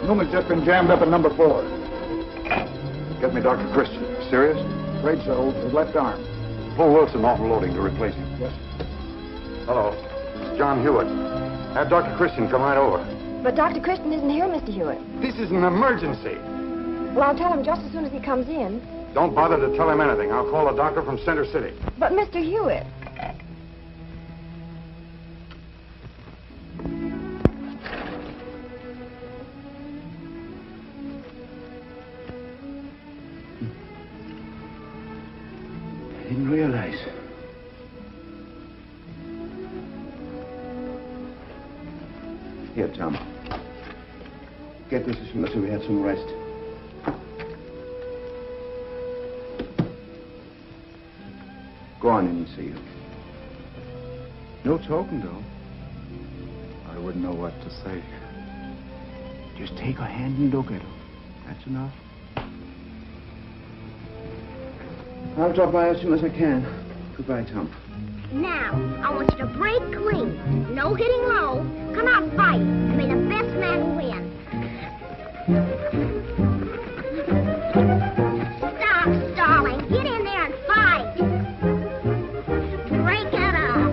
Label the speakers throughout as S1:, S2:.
S1: Newman's just been jammed up in number 4.
S2: Get me Dr. Christian. Serious?
S1: Afraid so. His left arm.
S2: Pull Wilson off loading to replace him.
S1: Yes.
S2: Hello. It's John Hewitt. Have Dr. Christian come right over.
S3: But Dr. Christian isn't here, Mr. Hewitt.
S2: This is an emergency.
S3: Well, I'll tell him just as soon as he comes in.
S2: Don't bother to tell him anything. I'll call a doctor from Center City.
S3: But Mr. Hewitt...
S4: I didn't realize. Here, Tom. Get this as soon as we had some rest. Go on in and see her. No talking, though.
S1: I wouldn't know what to say.
S4: Just take her hand and look at her. That's enough. I'll drop by as soon as I can. Goodbye, Tom.
S5: Now, I want you to break clean. No hitting low. Come out fight. And may the best man win. Stop stalling. Get in there and fight. Break it up.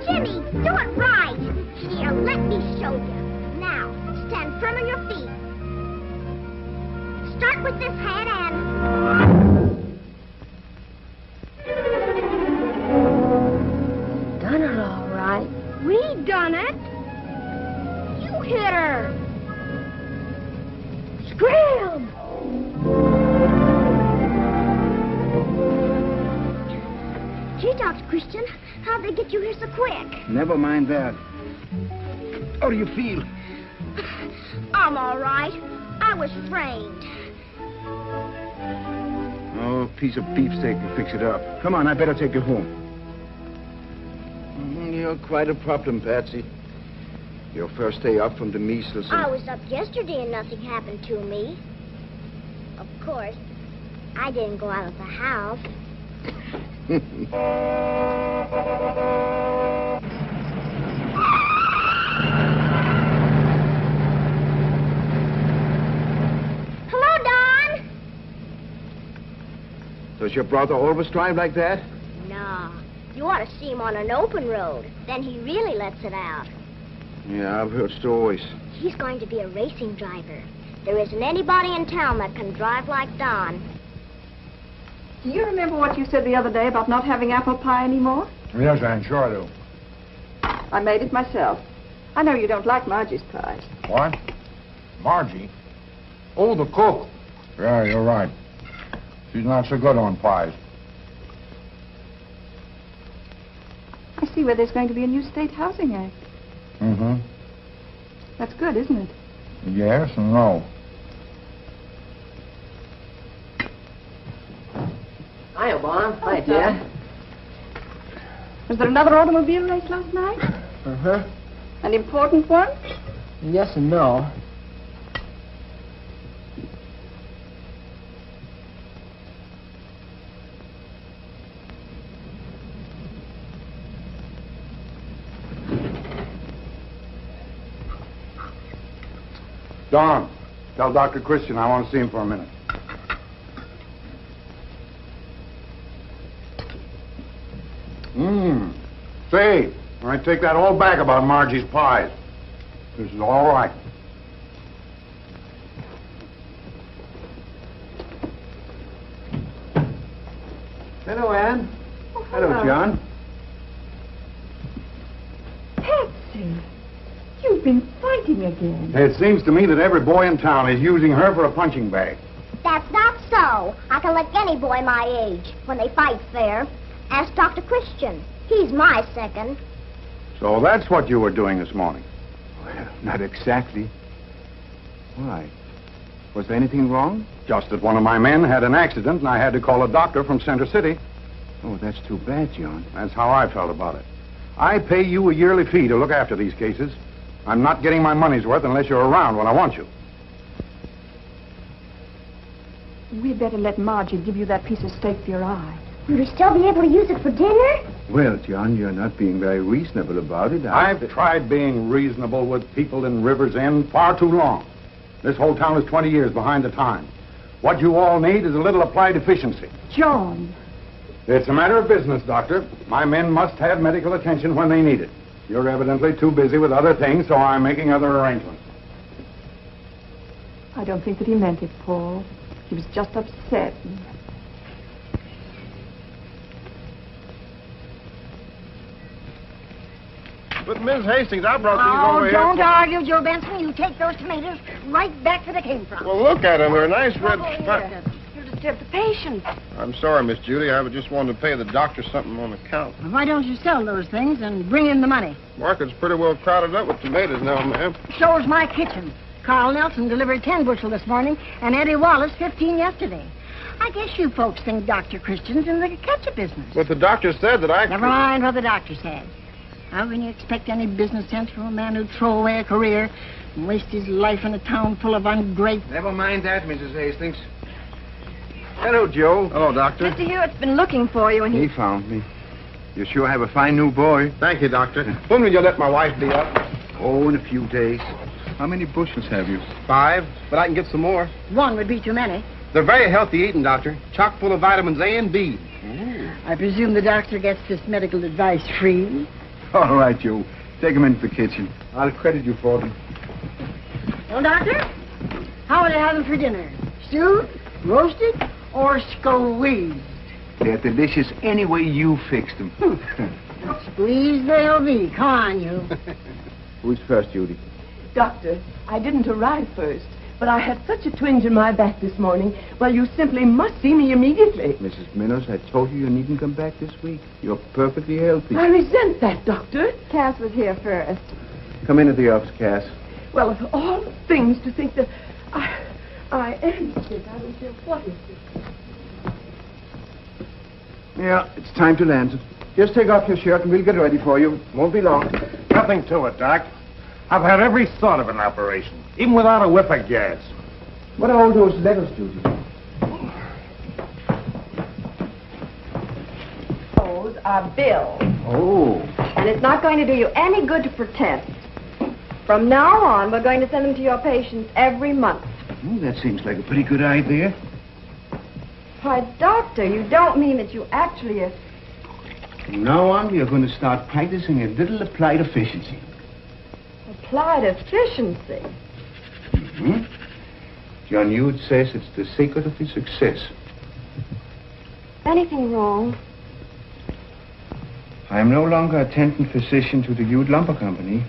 S5: Jimmy, do it right. Here, let me show you. Now, stand firm on your feet. Start with this hand and...
S3: Done it all right.
S5: We done it. You hit her. Scram! Gee, Dr. Christian, how'd they get you here so quick?
S4: Never mind that. How do you feel?
S5: I'm all right. I was framed.
S4: Oh, a piece of beefsteak will fix it up. Come on, I better take you home. You're quite a problem, Patsy. Your first day up from the measles.
S5: I was up yesterday and nothing happened to me. Of course, I didn't go out of the house. Hello, Don.
S4: Does your brother always drive like that?
S5: No. You ought to see him on an open road. Then he really lets it out.
S4: Yeah, I've heard stories.
S5: He's going to be a racing driver. There isn't anybody in town that can drive like Don.
S3: Do you remember what you said the other day about not having apple pie anymore?
S1: Yes, Ann, sure I do.
S3: I made it myself. I know you don't like Margie's pies.
S1: What? Margie? Oh, the cook. Yeah, you're right. She's not so good on pies.
S3: I see where there's going to be a new state housing act.
S1: Mm-hmm.
S3: That's good, isn't it?
S1: Yes and no.
S6: Hiya, Bon. Hi, dear.
S3: Was there another automobile race last night?
S6: Uh-huh.
S3: An important one?
S6: Yes and no.
S2: Don, tell Dr. Christian I want to see him for a minute. Say, I take that all back about Margie's pies. This is all right.
S4: Hello, Ann.
S3: Oh,
S4: Hello, John.
S3: Patsy, you've been fighting again.
S2: It seems to me that every boy in town is using her for a punching bag.
S5: That's not so. I can lick any boy my age when they fight fair. Ask Dr. Christian. He's my second.
S2: So that's what you were doing this morning.
S4: Well, not exactly. Why? Was there anything wrong?
S2: Just that one of my men had an accident and I had to call a doctor from Center City.
S4: Oh, that's too bad, John.
S2: That's how I felt about it. I pay you a yearly fee to look after these cases. I'm not getting my money's worth unless you're around when I want you.
S3: We'd better let Margie give you that piece of steak for your eye.
S5: You'll still be able to use it for dinner?
S4: Well, John, you're not being very reasonable about it.
S2: I've tried being reasonable with people in River's End far too long. This whole town is 20 years behind the time. What you all need is a little applied efficiency.
S3: John.
S2: It's a matter of business, Doctor. My men must have medical attention when they need it. You're evidently too busy with other things, so I'm making other arrangements.
S3: I don't think that he meant it, Paul. He was just upset.
S7: But, Miss Hastings, I brought these over here.
S5: Don't argue, Joe Benson. You take those tomatoes right back where they came from.
S7: Well, look at them. They're nice red spot.
S3: You disturbed the patient.
S7: I'm sorry, Miss Judy. I just wanted to pay the doctor something on account.
S8: Why don't you sell those things and bring in the money?
S7: Market's pretty well crowded up with tomatoes now, ma'am.
S8: So's my kitchen. Carl Nelson delivered 10 bushel this morning, and Eddie Wallace 15 yesterday. I guess you folks think Dr. Christian's in the ketchup business.
S7: But the doctor said that I...
S8: Never mind what the doctor said. How can you expect any business sense from a man who'd throw away a career and waste his life in a town full of ungrateful...
S6: Never mind that, Mrs. Hastings. Hello, Joe.
S7: Hello, Doctor.
S3: Mr. Hewitt's been looking for you, and
S4: He found me. You sure have a fine new boy.
S7: Thank you, Doctor. When will you let my wife be up?
S4: Oh, in a few days. How many bushels have you?
S7: 5, but I can get some more.
S8: One would be too many.
S7: They're very healthy eating, Doctor. Chock full of vitamins A and B.
S8: I presume the doctor gets this medical advice free.
S4: All right, Joe. Take them into the kitchen. I'll credit you for them.
S8: Well, doctor, how would you have them for dinner? Stewed, roasted, or squeezed?
S4: They're delicious any way you fix them.
S8: Squeezed they'll be. Come on, you.
S4: Who's first, Judy?
S9: Doctor, I didn't arrive first, but I had such a twinge in my back this morning. Well, you simply must see me immediately.
S4: Mrs. Minners, I told you needn't come back this week. You're perfectly healthy.
S9: I resent that, Doctor.
S3: Cass was here first.
S4: Come into the office, Cass.
S9: Well, of all things to think that I am sick. I don't care what is this.
S4: Yeah, it's time to land. Just take off your shirt and we'll get ready for you. Won't be long.
S2: Nothing to it, Doc. I've had every sort of an operation, even without a whiff of gas.
S4: What are all those letters, Judy?
S3: Those are bills.
S4: Oh.
S3: And it's not going to do you any good to protest. From now on, we're going to send them to your patients every month.
S4: Oh, that seems like a pretty good idea.
S3: Why, Doctor, you don't mean that you actually...
S4: From now on, you're going to start practicing a little applied efficiency.
S3: Applied efficiency.
S4: Mm-hmm. John Hewett says it's the secret of his success.
S3: Anything wrong?
S4: I'm no longer attendant physician to the Hewett Lumber Company.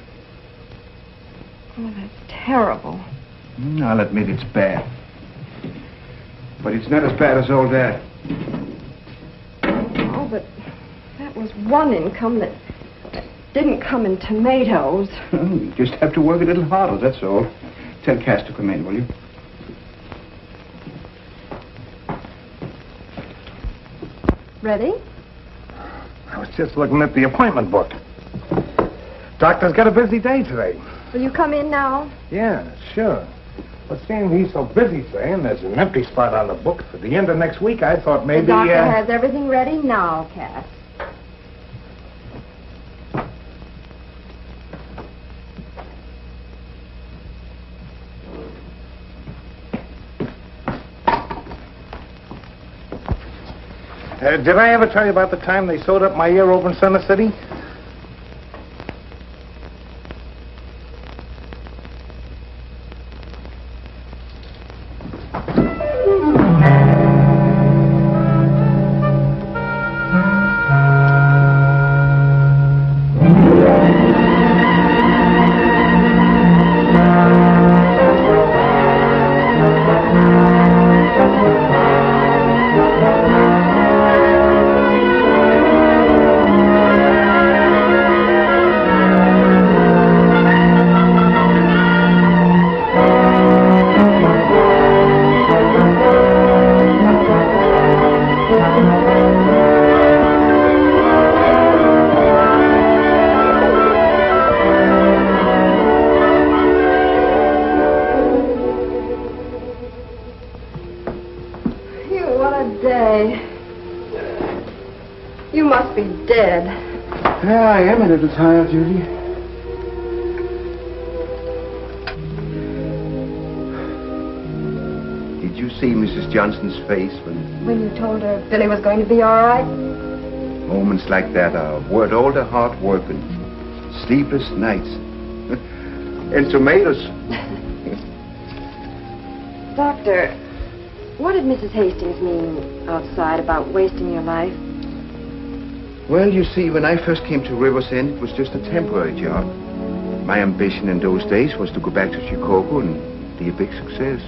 S3: Oh, that's terrible.
S4: I'll admit it's bad. But it's not as bad as all that.
S3: Oh, but that was one income that didn't come in tomatoes.
S4: You just have to work a little harder, that's all. Tell Cass to come in, will you?
S3: Ready?
S2: I was just looking at the appointment book. Doctor's got a busy day today.
S3: Will you come in now?
S2: Yeah, sure. But seeing he's so busy saying there's an empty spot on the book for the end of next week, I thought maybe...
S3: The doctor has everything ready now, Cass.
S2: Did I ever tell you about the time they sewed up my ear over in Center City? I am a little tired, Judy. Did you see Mrs. Johnson's face
S3: When you told her Billy was going to be all right?
S2: moments like that are worth all the hard work and sleepless nights? And tomatoes.
S3: Doctor, what did Mrs. Hastings mean outside about wasting your life?
S2: Well, you see, when I first came to River's End, it was just a temporary job. My ambition in those days was to go back to Chicago and be a big success.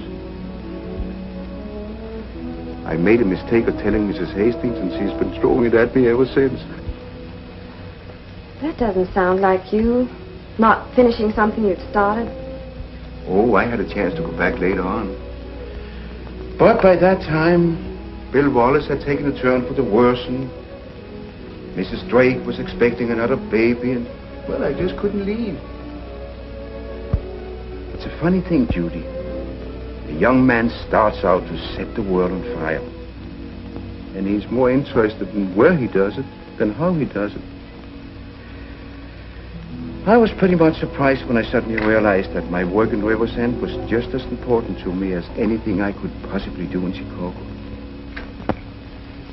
S2: I made a mistake of telling Mrs. Hastings, and she's been throwing it at me ever since.
S3: That doesn't sound like you. Not finishing something you'd started.
S2: Oh, I had a chance to go back later on. But by that time, Bill Wallace had taken a turn for the worse, and Mrs. Drake was expecting another baby, and, well, I just couldn't leave. It's a funny thing, Judy. A young man starts out to set the world on fire. And he's more interested in where he does it than how he does it. I was pretty much surprised when I suddenly realized that my work in River's End was just as important to me as anything I could possibly do in Chicago.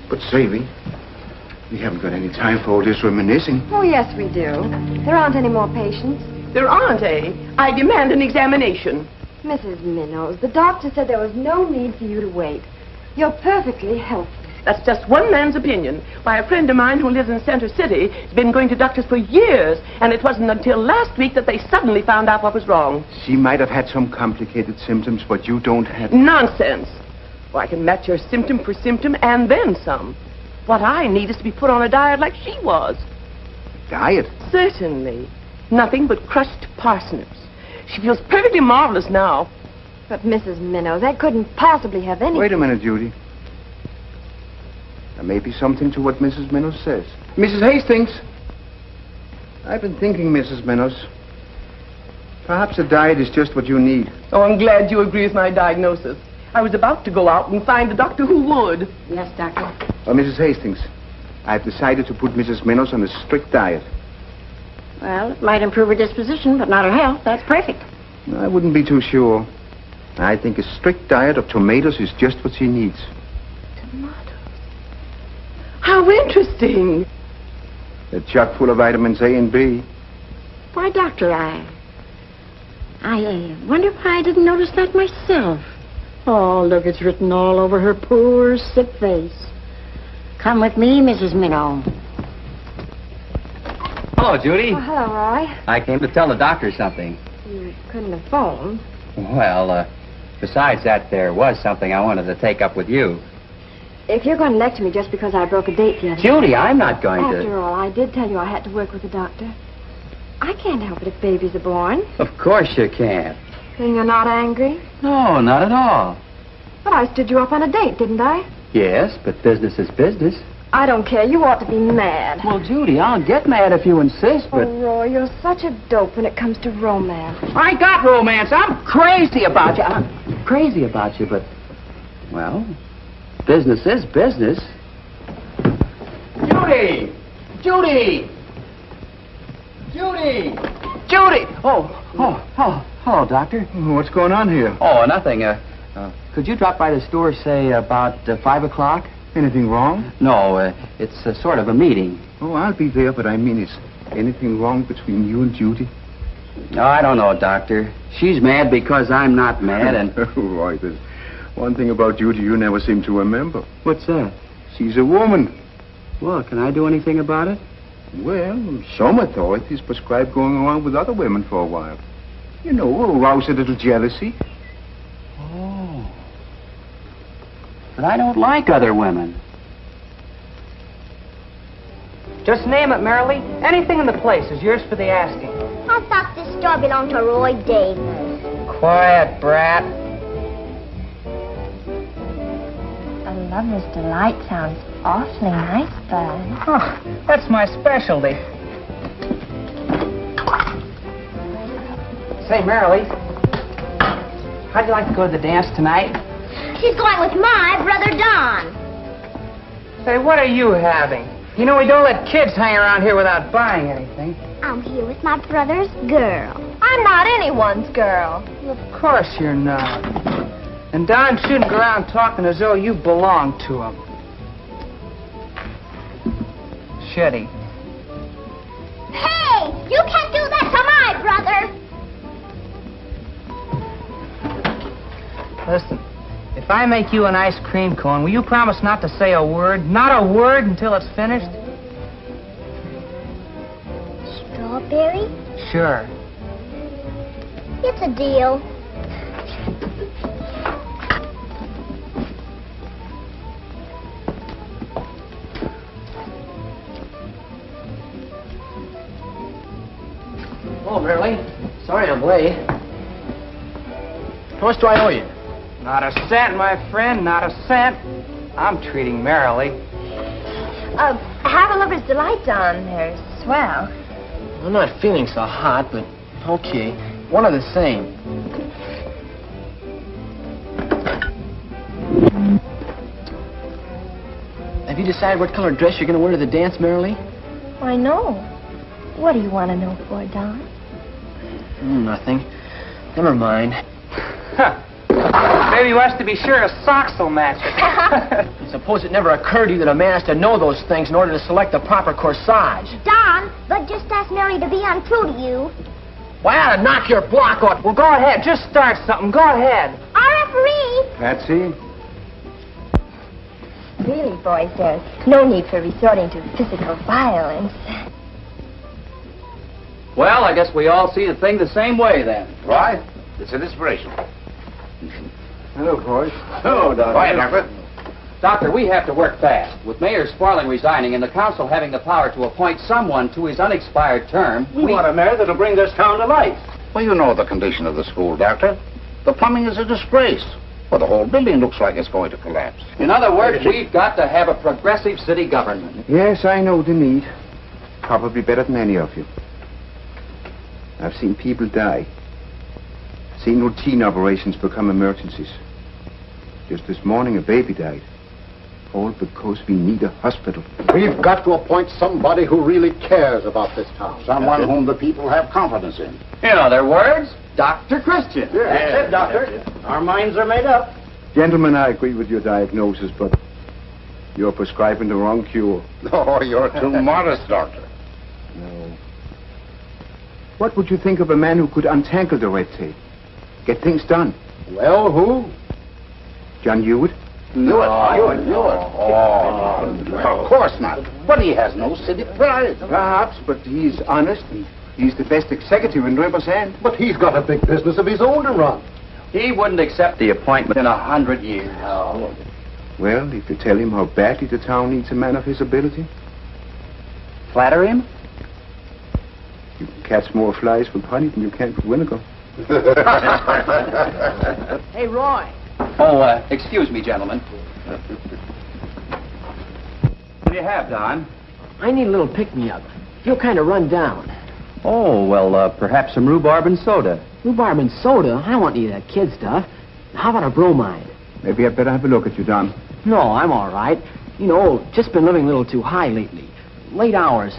S2: But say, we haven't got any time for all this reminiscing.
S3: Oh, yes, we do. There aren't any more patients.
S9: There aren't, eh? I demand an examination.
S3: Mrs. Minnows, the doctor said there was no need for you to wait. You're perfectly healthy.
S9: That's just one man's opinion. Why, a friend of mine who lives in Center City has been going to doctors for years, and it wasn't until last week that they suddenly found out what was wrong.
S2: She might have had some complicated symptoms, but you don't have...
S9: Nonsense. Well, I can match your symptom for symptom and then some. What I need is to be put on a diet like she was.
S2: Diet?
S9: Certainly. Nothing but crushed parsnips. She feels perfectly marvelous now.
S3: But, Mrs. Minnows, that couldn't possibly have any...
S2: Wait a minute, Judy. There may be something to what Mrs. Minnows says. Mrs. Hastings! I've been thinking, Mrs. Minnows. Perhaps a diet is just what you need.
S9: Oh, I'm glad you agree with my diagnosis. I was about to go out and find a doctor who would.
S8: Yes, Doctor.
S2: Mrs. Hastings, I've decided to put Mrs. Minnows on a strict diet.
S8: Well, it might improve her disposition, but not her health. That's perfect.
S2: I wouldn't be too sure. I think a strict diet of tomatoes is just what she needs.
S9: Tomatoes? How interesting.
S2: They're chock full of vitamins A and B.
S8: Why, Doctor, I wonder why I didn't notice that myself. Oh, look, it's written all over her poor, sick face. Come with me, Mrs. Minnow.
S6: Hello, Judy.
S3: Oh, hello, Roy.
S6: I came to tell the doctor something.
S3: You couldn't have phoned.
S6: Well, besides that, there was something I wanted to take up with you.
S3: If you're going to lecture me just because I broke a date the other day...
S6: Judy, I'm not going to...
S3: After all, I did tell you I had to work with a doctor. I can't help it if babies are born.
S6: Of course you can't.
S3: Then you're not angry?
S6: No, not at all.
S3: But I stood you up on a date, didn't I?
S6: Yes, but business is business.
S3: I don't care. You ought to be mad.
S6: Well, Judy, I'll get mad if you insist, but...
S3: Oh, Roy, you're such a dope when it comes to romance.
S6: I got romance. I'm crazy about you. I'm crazy about you, but... Well, business is business. Judy! Judy! Judy! Judy! Oh, hello, Doctor.
S2: What's going on here?
S6: Oh, nothing. Could you drop by the store, say, about 5 o'clock?
S2: Anything wrong?
S6: No, it's sort of a meeting.
S2: Oh, I'll be there, but I mean, is anything wrong between you and Judy?
S6: No, I don't know, Doctor. She's mad because I'm not mad, and...
S2: Right, there's one thing about Judy you never seem to remember.
S6: What's that?
S2: She's a woman.
S6: Well, can I do anything about it?
S2: Well, some authorities prescribe going around with other women for a while. You know, arouse a little jealousy.
S6: Oh. But I don't like other women.
S10: Just name it, Marilee. Anything in the place is yours for the asking.
S5: I thought this store belonged to Roy Davis.
S10: Quiet, brat.
S11: A lover's delight sounds awfully nice, Bud.
S10: Oh, that's my specialty. Say, Marilee, how'd you like to go to the dance tonight?
S5: She's going with my brother Don.
S10: Say, what are you having? You know we don't let kids hang around here without buying anything.
S5: I'm here with my brother's girl.
S11: I'm not anyone's girl.
S10: Of course you're not. And Don shouldn't go around talking as though you belong to him. Should he?
S5: Hey, you can't do that to my brother.
S10: Listen, if I make you an ice cream cone, will you promise not to say a word? Not a word until it's finished?
S5: Strawberry?
S10: Sure.
S5: It's a deal.
S6: Oh, Merle. Sorry I'm late. How much do I owe you?
S10: Not a cent, my friend, not a cent. I'm treating merrily.
S11: Have a lover's delight on. They're swell.
S6: I'm not feeling so hot, but okay. One of the same. Have you decided what color dress you're going to wear to the dance, Merrily?
S11: I know. What do you want to know for, Don?
S6: Nothing. Never mind.
S10: Baby wants to be sure his socks will match.
S6: Suppose it never occurred to you that a man has to know those things in order to select the proper corsage.
S5: Don, but just ask Mary to be untrue to you.
S6: Why, I ought to knock your block off.
S10: Well, go ahead. Just start something. Go ahead.
S5: Our referee.
S2: Patsy?
S11: Really, boys, there's no need for resorting to physical violence.
S6: Well, I guess we all see the thing the same way, then.
S2: Right. It's an inspiration.
S4: Hello, boys.
S2: Hello, Doctor. Quiet, Doctor.
S6: Doctor, we have to work fast. With Mayor Sparling resigning and the council having the power to appoint someone to his unexpired term,
S1: We want a mayor that'll bring this town to life.
S12: Well, you know the condition of the school, Doctor. The plumbing is a disgrace. Well, the whole building looks like it's going to collapse.
S6: In other words, we've got to have a progressive city government.
S2: Yes, I know the need. Probably better than any of you. I've seen people die. Seen routine operations become emergencies. Just this morning, a baby died. All because we need a hospital.
S12: We've got to appoint somebody who really cares about this town. Someone whom the people have confidence in.
S6: In other words, Dr. Christian.
S1: That's it, Doctor. Our minds are made up.
S2: Gentlemen, I agree with your diagnosis, but you're prescribing the wrong cure.
S12: Oh, you're too modest, Doctor.
S2: No. What would you think of a man who could untangle the red tape? Get things done.
S12: Well, who?
S2: John Hewitt?
S12: Hewitt. Oh, of course not. But he has no city pride.
S2: Perhaps, but he's honest and he's the best executive in Riverside.
S12: But he's got a big business of his own to run.
S6: He wouldn't accept the appointment in 100 years.
S12: Oh.
S2: Well, if you tell him how badly the town needs a man of his ability,
S6: Flatter him?
S2: you can catch more flies with honey than you can with vinegar.
S10: Hey, Roy.
S6: Oh, excuse me, gentlemen. What do you have, Don?
S9: I need a little pick-me-up. Feel kind of run down.
S6: Oh, well, perhaps some rhubarb and soda.
S9: Rhubarb and soda? I don't want any of that kid stuff. How about a bromide?
S2: Maybe I'd better have a look at you, Don.
S9: No, I'm all right. You know, just been living a little too high lately. Late hours.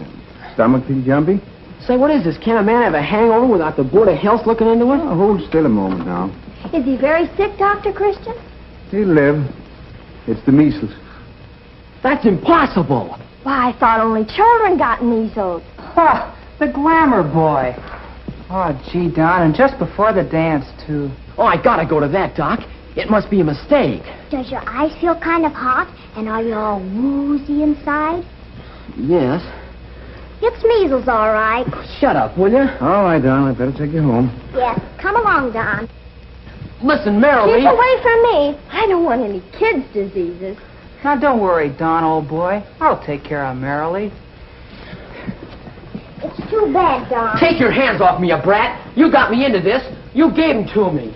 S2: Stomach feel jumpy?
S9: Say, what is this? Can a man have a hangover without the Board of Health looking into it?
S2: Oh, hold still a moment now.
S3: Is he very sick, Dr. Christian?
S2: He'll live. It's the measles.
S9: That's impossible.
S3: Why, I thought only children got measles.
S10: Ha! The glamour boy. Oh, gee, Don, and just before the dance, too.
S9: Oh, I gotta go to that, Doc. It must be a mistake.
S5: Does your eyes feel kind of hot? And are you all woozy inside?
S9: Yes.
S5: It's measles, all right.
S9: Shut up, will you?
S2: All right, Don, I'd better take you home.
S5: Yes, come along, Don.
S9: Listen, Merrily.
S3: Keep away from me. I don't want any kids' diseases.
S10: Now, don't worry, Don, old boy. I'll take care of Merrily.
S5: It's too bad, Don.
S9: Take your hands off me, you brat. You got me into this. You gave them to me.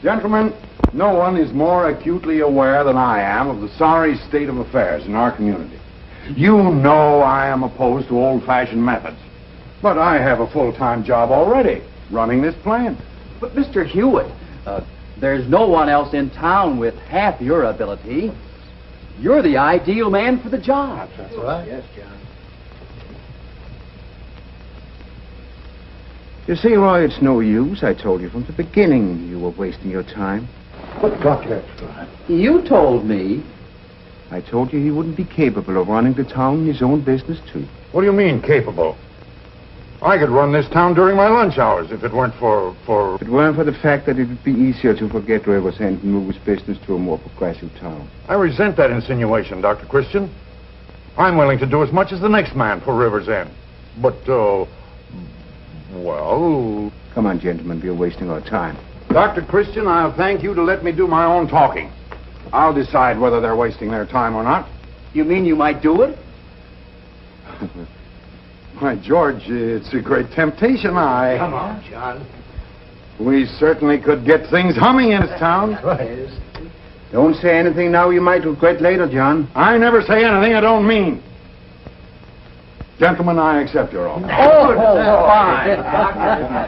S1: Gentlemen, no one is more acutely aware than I am of the sorry state of affairs in our community. You know I am opposed to old-fashioned methods. But I have a full-time job already, running this plant.
S6: But, Mr. Hewitt, There's no one else in town with half your ability. You're the ideal man for the job.
S4: That's right. Yes, John.
S2: You see, Roy, it's no use. I told you from the beginning you were wasting your time.
S4: But, Doctor...
S6: You told me.
S2: I told you he wouldn't be capable of running the town in his own business, too.
S1: What do you mean, capable? I could run this town during my lunch hours if it weren't for...
S2: If it weren't for the fact that it would be easier to forget Rivers End and move his business to a more progressive town.
S1: I resent that insinuation, Dr. Christian. I'm willing to do as much as the next man for Rivers End. But, well...
S2: Come on, gentlemen, we're wasting our time.
S1: Dr. Christian, I'll thank you to let me do my own talking. I'll decide whether they're wasting their time or not.
S6: You mean you might do it?
S1: Why, George, it's a great temptation.
S4: Come on, John.
S1: We certainly could get things humming in this town.
S4: Right.
S2: Don't say anything now you might regret later, John.
S1: I never say anything I don't mean. Gentlemen, I accept your offer.
S6: Fine.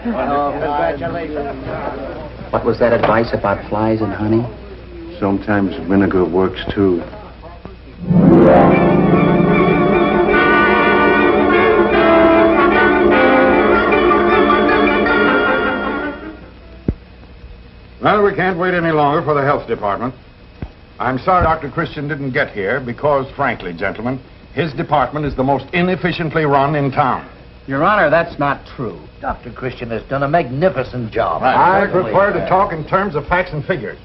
S4: Congratulations.
S6: What was that advice about flies and honey?
S2: Sometimes vinegar works, too.
S1: Well, we can't wait any longer for the health department. I'm sorry Dr. Christian didn't get here because, frankly, gentlemen, his department is the most inefficiently run in town.
S10: Your Honor, that's not true.
S4: Dr. Christian has done a magnificent job.
S1: I prefer to talk in terms of facts and figures.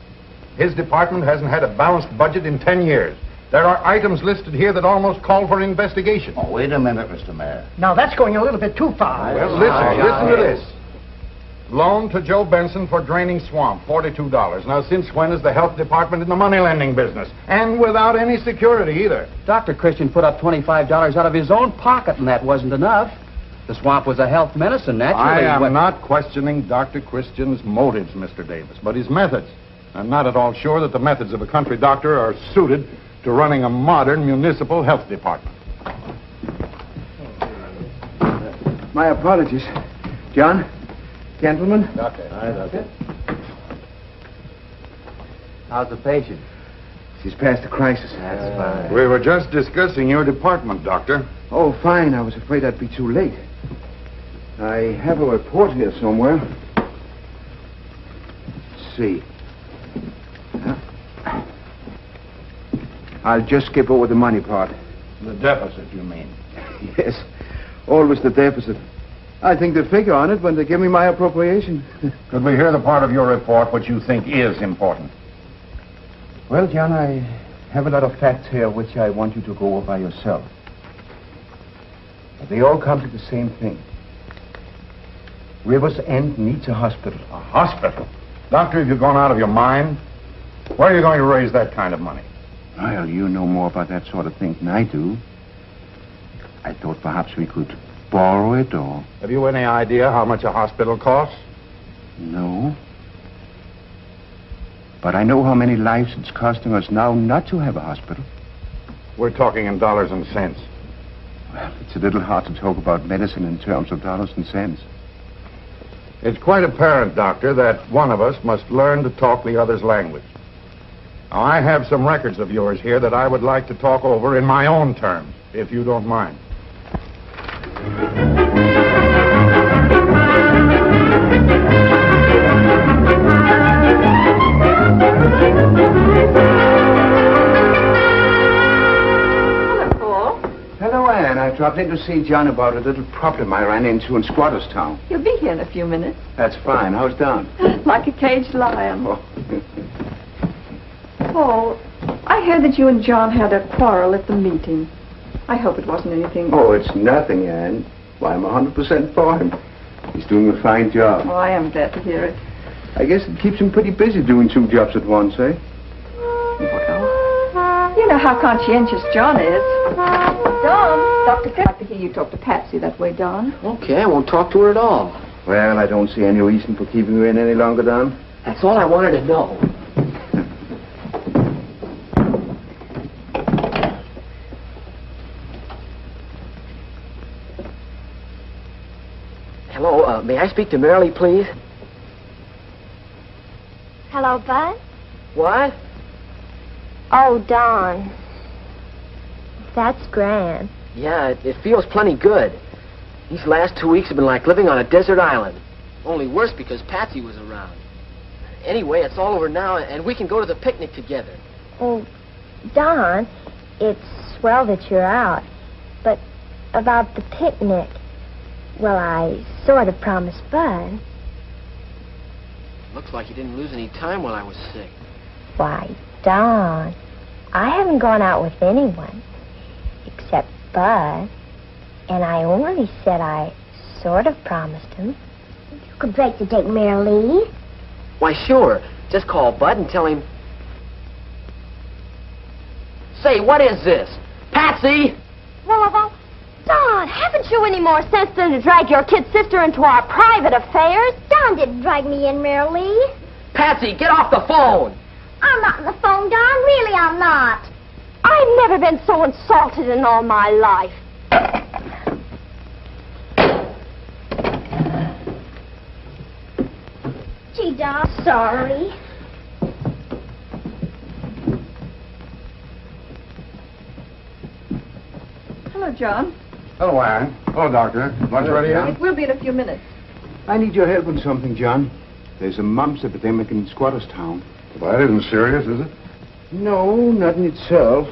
S1: His department hasn't had a balanced budget in 10 years. There are items listed here that almost call for an investigation.
S12: Oh, wait a minute, Mr. Mayor.
S8: Now, that's going a little bit too far.
S1: Well, listen to this. Loan to Joe Benson for draining swamp, $42. Now, since when is the health department in the money lending business? And without any security either.
S6: Dr. Christian put up $25 out of his own pocket, and that wasn't enough. The swamp was a health medicine, naturally.
S1: I am not questioning Dr. Christian's motives, Mr. Davis, but his methods. I'm not at all sure that the methods of a country doctor are suited to running a modern municipal health department.
S2: My apologies. John? Gentlemen?
S4: Doctor. Hi, Doctor.
S6: How's the patient?
S2: She's past the crisis.
S6: That's fine.
S1: We were just discussing your department, Doctor.
S2: Oh, fine. I was afraid I'd be too late. I have a report here somewhere. Let's see. I'll just skip over the money part.
S1: The deficit, you mean?
S2: Yes. Always the deficit. I think they figure on it when they give me my appropriation.
S1: Could we hear the part of your report which you think is important?
S2: Well, John, I have a lot of facts here which I want you to go over by yourself. But they all come to the same thing. Rivers End needs a hospital.
S1: A hospital? Doctor, have you gone out of your mind? Where are you going to raise that kind of money?
S2: Well, you know more about that sort of thing than I do. I thought perhaps we could borrow it, or...
S1: Have you any idea how much a hospital costs?
S2: No. But I know how many lives it's costing us now not to have a hospital.
S1: We're talking in dollars and cents.
S2: Well, it's a little hard to talk about medicine in terms of dollars and cents.
S1: It's quite apparent, Doctor, that one of us must learn to talk the other's language. Now, I have some records of yours here that I would like to talk over in my own terms, if you don't mind.
S2: Hello, Anne. I dropped in to see John about a little problem I ran into in Squatterstown.
S3: He'll be here in a few minutes.
S2: That's fine. How's Don?
S3: Like a caged lion.
S2: Oh.
S3: Paul, I heard that you and John had a quarrel at the meeting. I hope it wasn't anything...
S2: Oh, it's nothing, Anne. Why, I'm 100% for him. He's doing a fine job.
S3: Well, I am glad to hear it.
S2: I guess it keeps him pretty busy doing two jobs at once, eh?
S3: Well, you know how conscientious John is. Don, Dr. I'd like to hear you talk to Patsy that way, Don.
S6: Okay, I won't talk to her at all.
S2: Well, I don't see any reason for keeping her in any longer, Don.
S6: That's all I wanted to know.
S13: Hello, may I speak to Marilee, please?
S5: Hello?
S11: Hello, Bud.
S9: What?
S11: Oh, Don. That's grand.
S9: Yeah, it feels plenty good. These last 2 weeks have been like living on a desert island. Only worse because Patsy was around. Anyway, it's all over now, and we can go to the picnic together.
S11: Oh, Don, it's swell that you're out. But about the picnic, well, I sort of promised Bud.
S9: Looks like you didn't lose any time while I was sick.
S11: Why, Don, I haven't gone out with anyone except Bud. And I only said I sort of promised him.
S5: You could break the date, Mary Lee.
S9: Why, sure. Just call Bud and tell him... Say, what is this? Patsy!
S5: Well, Don, haven't you any more sense than to drag your kid sister into our private affairs? Don didn't drag me in, Mary Lee.
S9: Patsy, get off the phone!
S5: I'm not on the phone, Don. Really, I'm not. I've never been so insulted in all my life. Gee, Don, sorry.
S3: Hello, John.
S2: Hello, Anne. Hello, Doctor. Lunch ready, Anne?
S3: It will be in a few minutes.
S2: I need your help with something, John. There's a mumps epidemic in Squatters Town.
S1: Well, that isn't serious, is it?
S2: No, not in itself.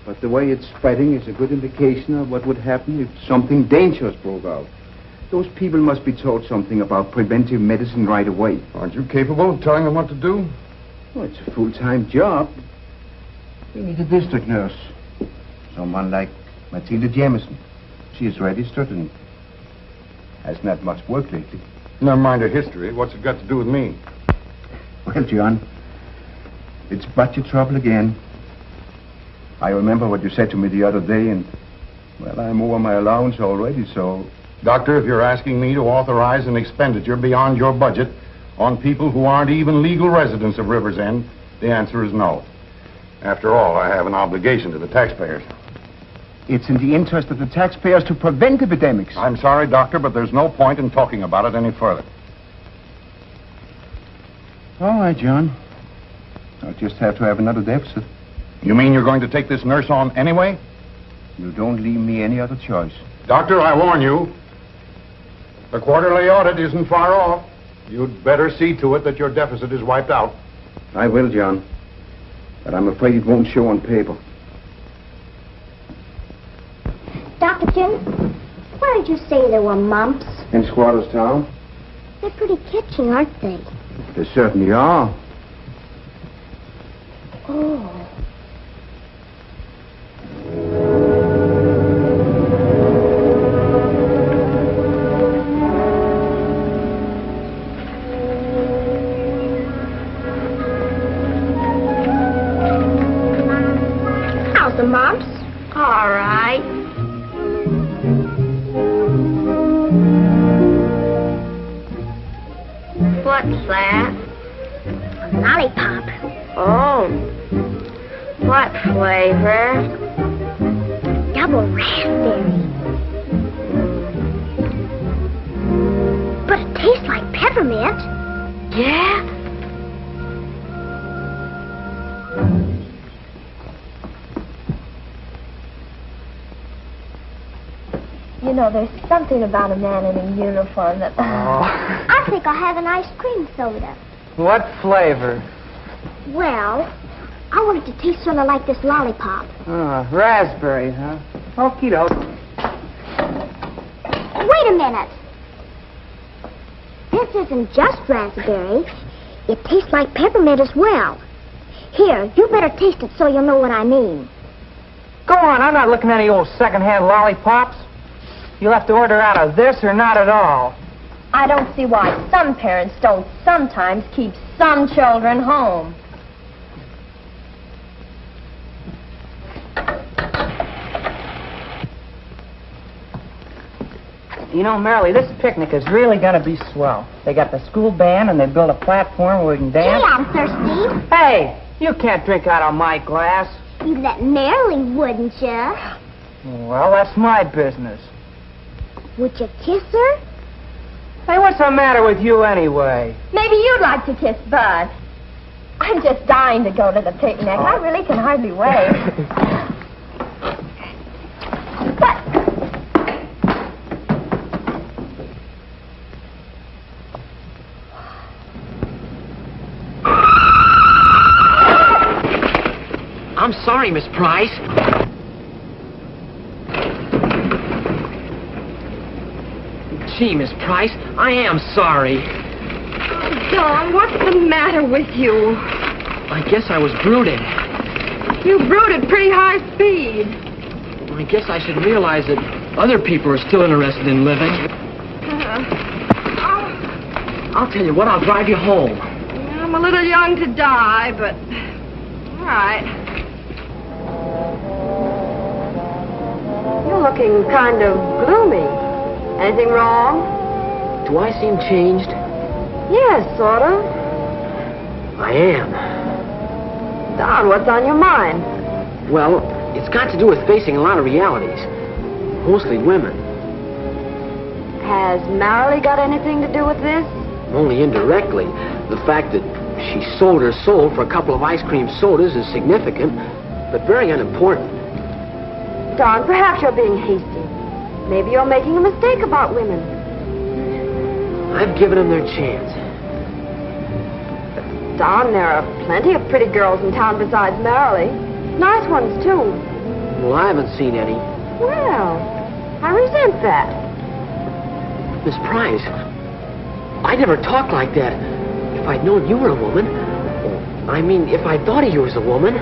S2: But the way it's spreading is a good indication of what would happen if something dangerous broke out. Those people must be taught something about preventive medicine right away.
S1: Aren't you capable of telling them what to do?
S2: Well, it's a full-time job. We need a district nurse. Someone like Matilda Jameson. She is registered and hasn't had much work lately.
S1: Never mind her history. What's it got to do with me?
S2: Well, John, it's budget trouble again. I remember what you said to me the other day, and, well, I'm over my allowance already, so...
S1: Doctor, if you're asking me to authorize an expenditure beyond your budget on people who aren't even legal residents of River's End, the answer is no. After all, I have an obligation to the taxpayers.
S2: It's in the interest of the taxpayers to prevent epidemics.
S1: I'm sorry, Doctor, but there's no point in talking about it any further.
S2: All right, John. I'll just have to have another deficit.
S1: You mean you're going to take this nurse on anyway?
S2: You don't leave me any other choice.
S1: Doctor, I warn you. The quarterly audit isn't far off. You'd better see to it that your deficit is wiped out.
S2: I will, John. But I'm afraid it won't show on paper.
S5: Dr. Jim, where did you say there were mumps?
S2: In Squatters Town?
S5: They're pretty catchy, aren't they?
S2: They certainly are.
S5: Oh. How's the mumps? All right. What's that? A lollipop. Oh. What flavor? Double raspberry. But it tastes like peppermint. Yeah?
S11: You know, there's something about a man in a uniform that...
S5: I think I'll have an ice cream soda.
S10: What flavor?
S5: Well, I want it to taste sort of like this lollipop.
S10: Raspberry, huh? Okie doke.
S5: Wait a minute. This isn't just raspberry. It tastes like peppermint as well. Here, you better taste it so you'll know what I mean.
S10: Go on, I'm not looking at any old second-hand lollipops. You'll have to order out of this or not at all.
S11: I don't see why some parents don't sometimes keep some children home.
S10: You know, Marilee, this picnic is really going to be swell. They got the school band, and they built a platform where we can dance.
S5: Hey, I'm thirsty.
S10: Hey, you can't drink out of my glass.
S5: You'd let Marilyn, wouldn't you?
S10: Well, that's my business.
S5: Would you kiss her?
S10: Hey, what's the matter with you anyway?
S11: Maybe you'd like to kiss Bud. I'm just dying to go to the picnic. I really can hardly wait. But...
S9: I'm sorry, Miss Price. Gee, Miss Price, I am sorry.
S3: Don, what's the matter with you?
S9: I guess I was brooding.
S3: You brood at pretty high speed.
S9: I guess I should realize that other people are still interested in living. I'll tell you what, I'll drive you home.
S3: I'm a little young to die, but... All right. You're looking kind of gloomy. Anything wrong?
S9: Do I seem changed?
S3: Yes, sort of.
S9: I am.
S3: Don, what's on your mind?
S9: Well, it's got to do with facing a lot of realities. Mostly women.
S3: Has Marilee got anything to do with this?
S9: Only indirectly. The fact that she sold her soul for a couple of ice cream sodas is significant, but very unimportant.
S3: Don, perhaps you're being hasty. Maybe you're making a mistake about women.
S9: I've given them their chance.
S3: Don, there are plenty of pretty girls in town besides Marilee. Nice ones, too.
S9: Well, I haven't seen any.
S3: Well, I resent that.
S9: Miss Price, I never talked like that. If I'd known you were a woman, I mean, if I thought of you as a woman.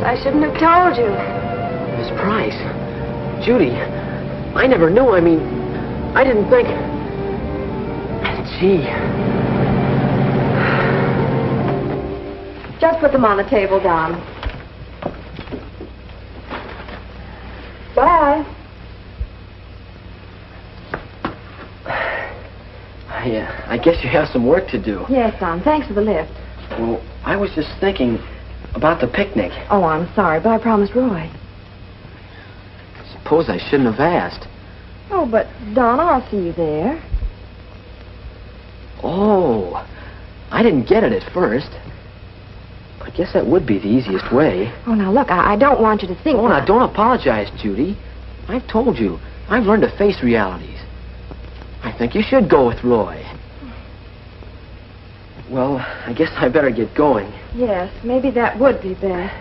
S3: I shouldn't have told you.
S9: Miss Price, Judy, I never knew. I mean, I didn't think... Gee.
S3: Just put them on the table, Don. Bye.
S9: I guess you have some work to do.
S3: Yes, Don. Thanks for the lift.
S9: Well, I was just thinking about the picnic.
S3: Oh, I'm sorry, but I promised Roy.
S9: Suppose I shouldn't have asked.
S3: Oh, but, Don, I'll see you there.
S9: Oh, I didn't get it at first. I guess that would be the easiest way.
S3: Oh, now, look, I don't want you to think...
S9: Oh, now, don't apologize, Judy. I've told you. I've learned to face realities. I think you should go with Roy. Well, I guess I better get going.
S3: Yes, maybe that would be best.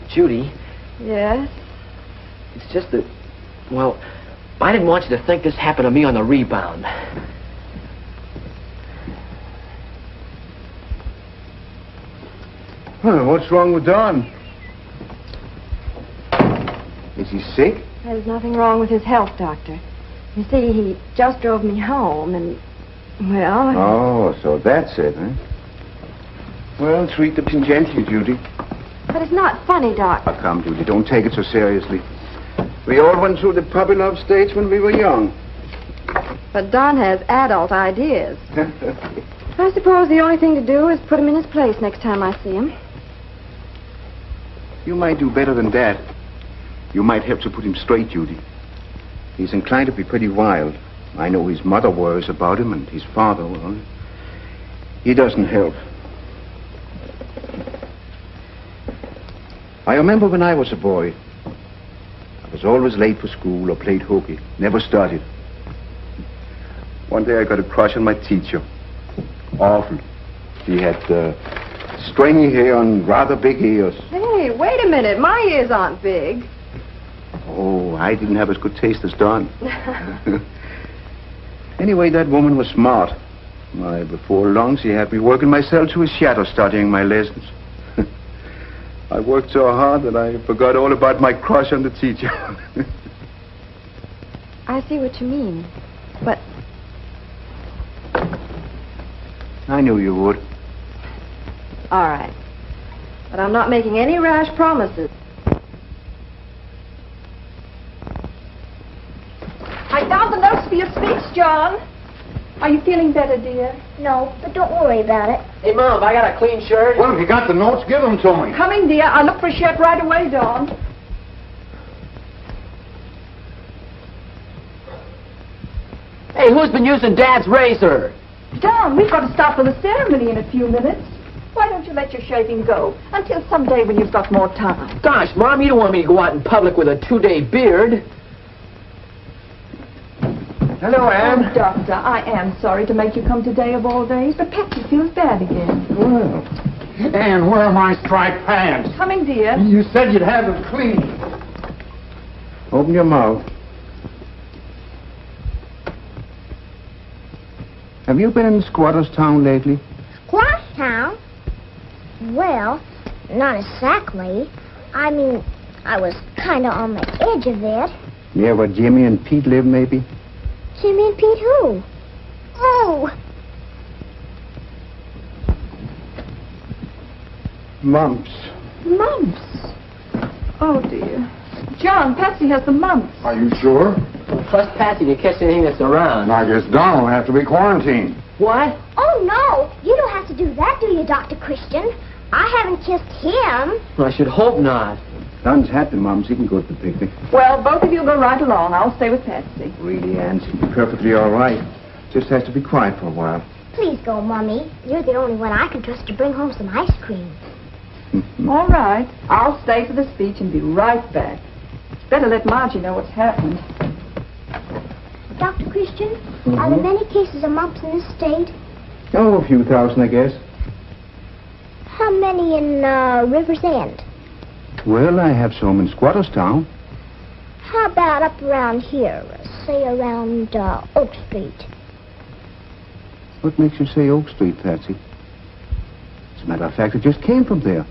S9: Judy?
S3: Yes?
S9: It's just that, well, I didn't want you to think this happened to me on the rebound.
S2: Well, what's wrong with Don? Is he sick?
S3: There's nothing wrong with his health, Doctor. You see, he just drove me home, and, well...
S2: Oh, so that's it, huh? Well, treat the patient gently, Judy.
S3: But it's not funny, Doc.
S2: Oh, come, Judy, don't take it so seriously. We all went through the puppy love stage when we were young.
S3: But Don has adult ideas. I suppose the only thing to do is put him in his place next time I see him.
S2: You might do better than that. You might have to put him straight, Judy. He's inclined to be pretty wild. I know his mother worries about him, and his father, well, he doesn't help. I remember when I was a boy, I was always late for school or played hooky. Never studied. One day I got a crush on my teacher. Awful. He had stringy hair and rather big ears.
S3: Hey, wait a minute. My ears aren't big.
S2: Oh, I didn't have as good taste as Don. Anyway, that woman was smart. Why, before long, she had me working myself to a shadow studying my lessons. I worked so hard that I forgot all about my crush on the teacher.
S3: I see what you mean, but...
S2: I knew you would.
S3: All right. But I'm not making any rash promises.
S13: I found the notes for your speech, John. Are you feeling better, dear?
S5: No, but don't worry about it.
S9: Hey, Mom, I got a clean shirt.
S1: Well, if you got the notes, give them to me.
S13: Coming, dear. I'll look for a shirt right away, Dawn.
S9: Hey, who's been using Dad's razor?
S13: Don, we've got to start for the ceremony in a few minutes. Why don't you let your shaving go until someday when you've got more time?
S9: Gosh, Mom, you don't want me to go out in public with a 2-day beard. Hello, Ann.
S13: Oh, Doctor, I am sorry to make you come today of all days, but Patsy feels bad again.
S1: Well, Ann, where are my striped pants?
S13: Coming, dear.
S1: You said you'd have them clean.
S2: Open your mouth. Have you been in Squatters Town lately?
S5: Squash Town? Well, not exactly. I mean, I was kind of on the edge of it.
S2: Near where Jimmy and Pete live, maybe?
S5: Jimmy and Pete who? Oh,
S2: Mumps.
S13: Mumps. Oh, dear. John, Patsy has the mumps.
S1: Are you sure?
S9: Trust Patsy to catch anything that's around.
S1: I guess Don will have to be quarantined.
S9: What?
S5: oh no, you don't have to do that, do you, Dr. Christian? I haven't kissed him.
S9: I should hope not.
S2: Don's had the mums. He can go to the picnic.
S13: Well, both of you go right along. I'll stay with Patsy.
S2: Really, Ann, she'll be perfectly all right. Just has to be quiet for a while.
S5: Please go, Mummy. You're the only one I can trust to bring home some ice cream.
S13: All right. I'll stay for the speech and be right back. Better let Margie know what's happened.
S5: Dr. Christian, are there many cases of mumps in this state?
S2: Oh, a few thousand, I guess.
S5: How many in River's End?
S2: Well, I have some in Squatters Town.
S5: How about up around here, say around Oak Street?
S2: What makes you say Oak Street, Patsy? As a matter of fact, it just came from there.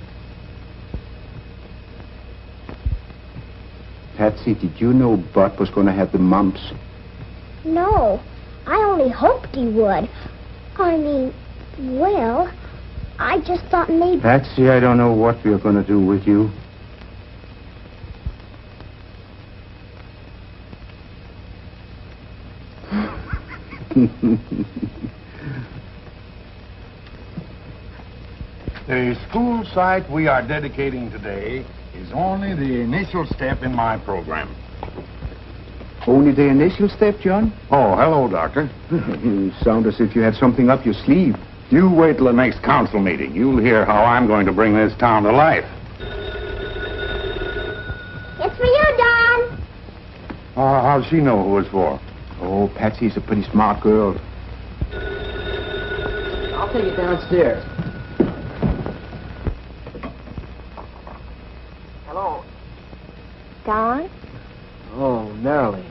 S2: Patsy, did you know Bud was going to have the mumps?
S5: No, I only hoped he would. I mean, well, I just thought maybe...
S2: Patsy, I don't know what we're going to do with you.
S1: The school site we are dedicating today is only the initial step in my program.
S2: Only the initial step, John?
S1: Oh, hello, Doctor.
S2: You sound as if you had something up your sleeve.
S1: You wait till the next council meeting. You'll hear how I'm going to bring this town to life.
S5: It's for you, Don.
S1: How'd she know who it was for?
S2: Oh, Patsy's a pretty smart girl.
S9: I'll take it downstairs. Hello.
S11: Don?
S9: Oh, Marilee.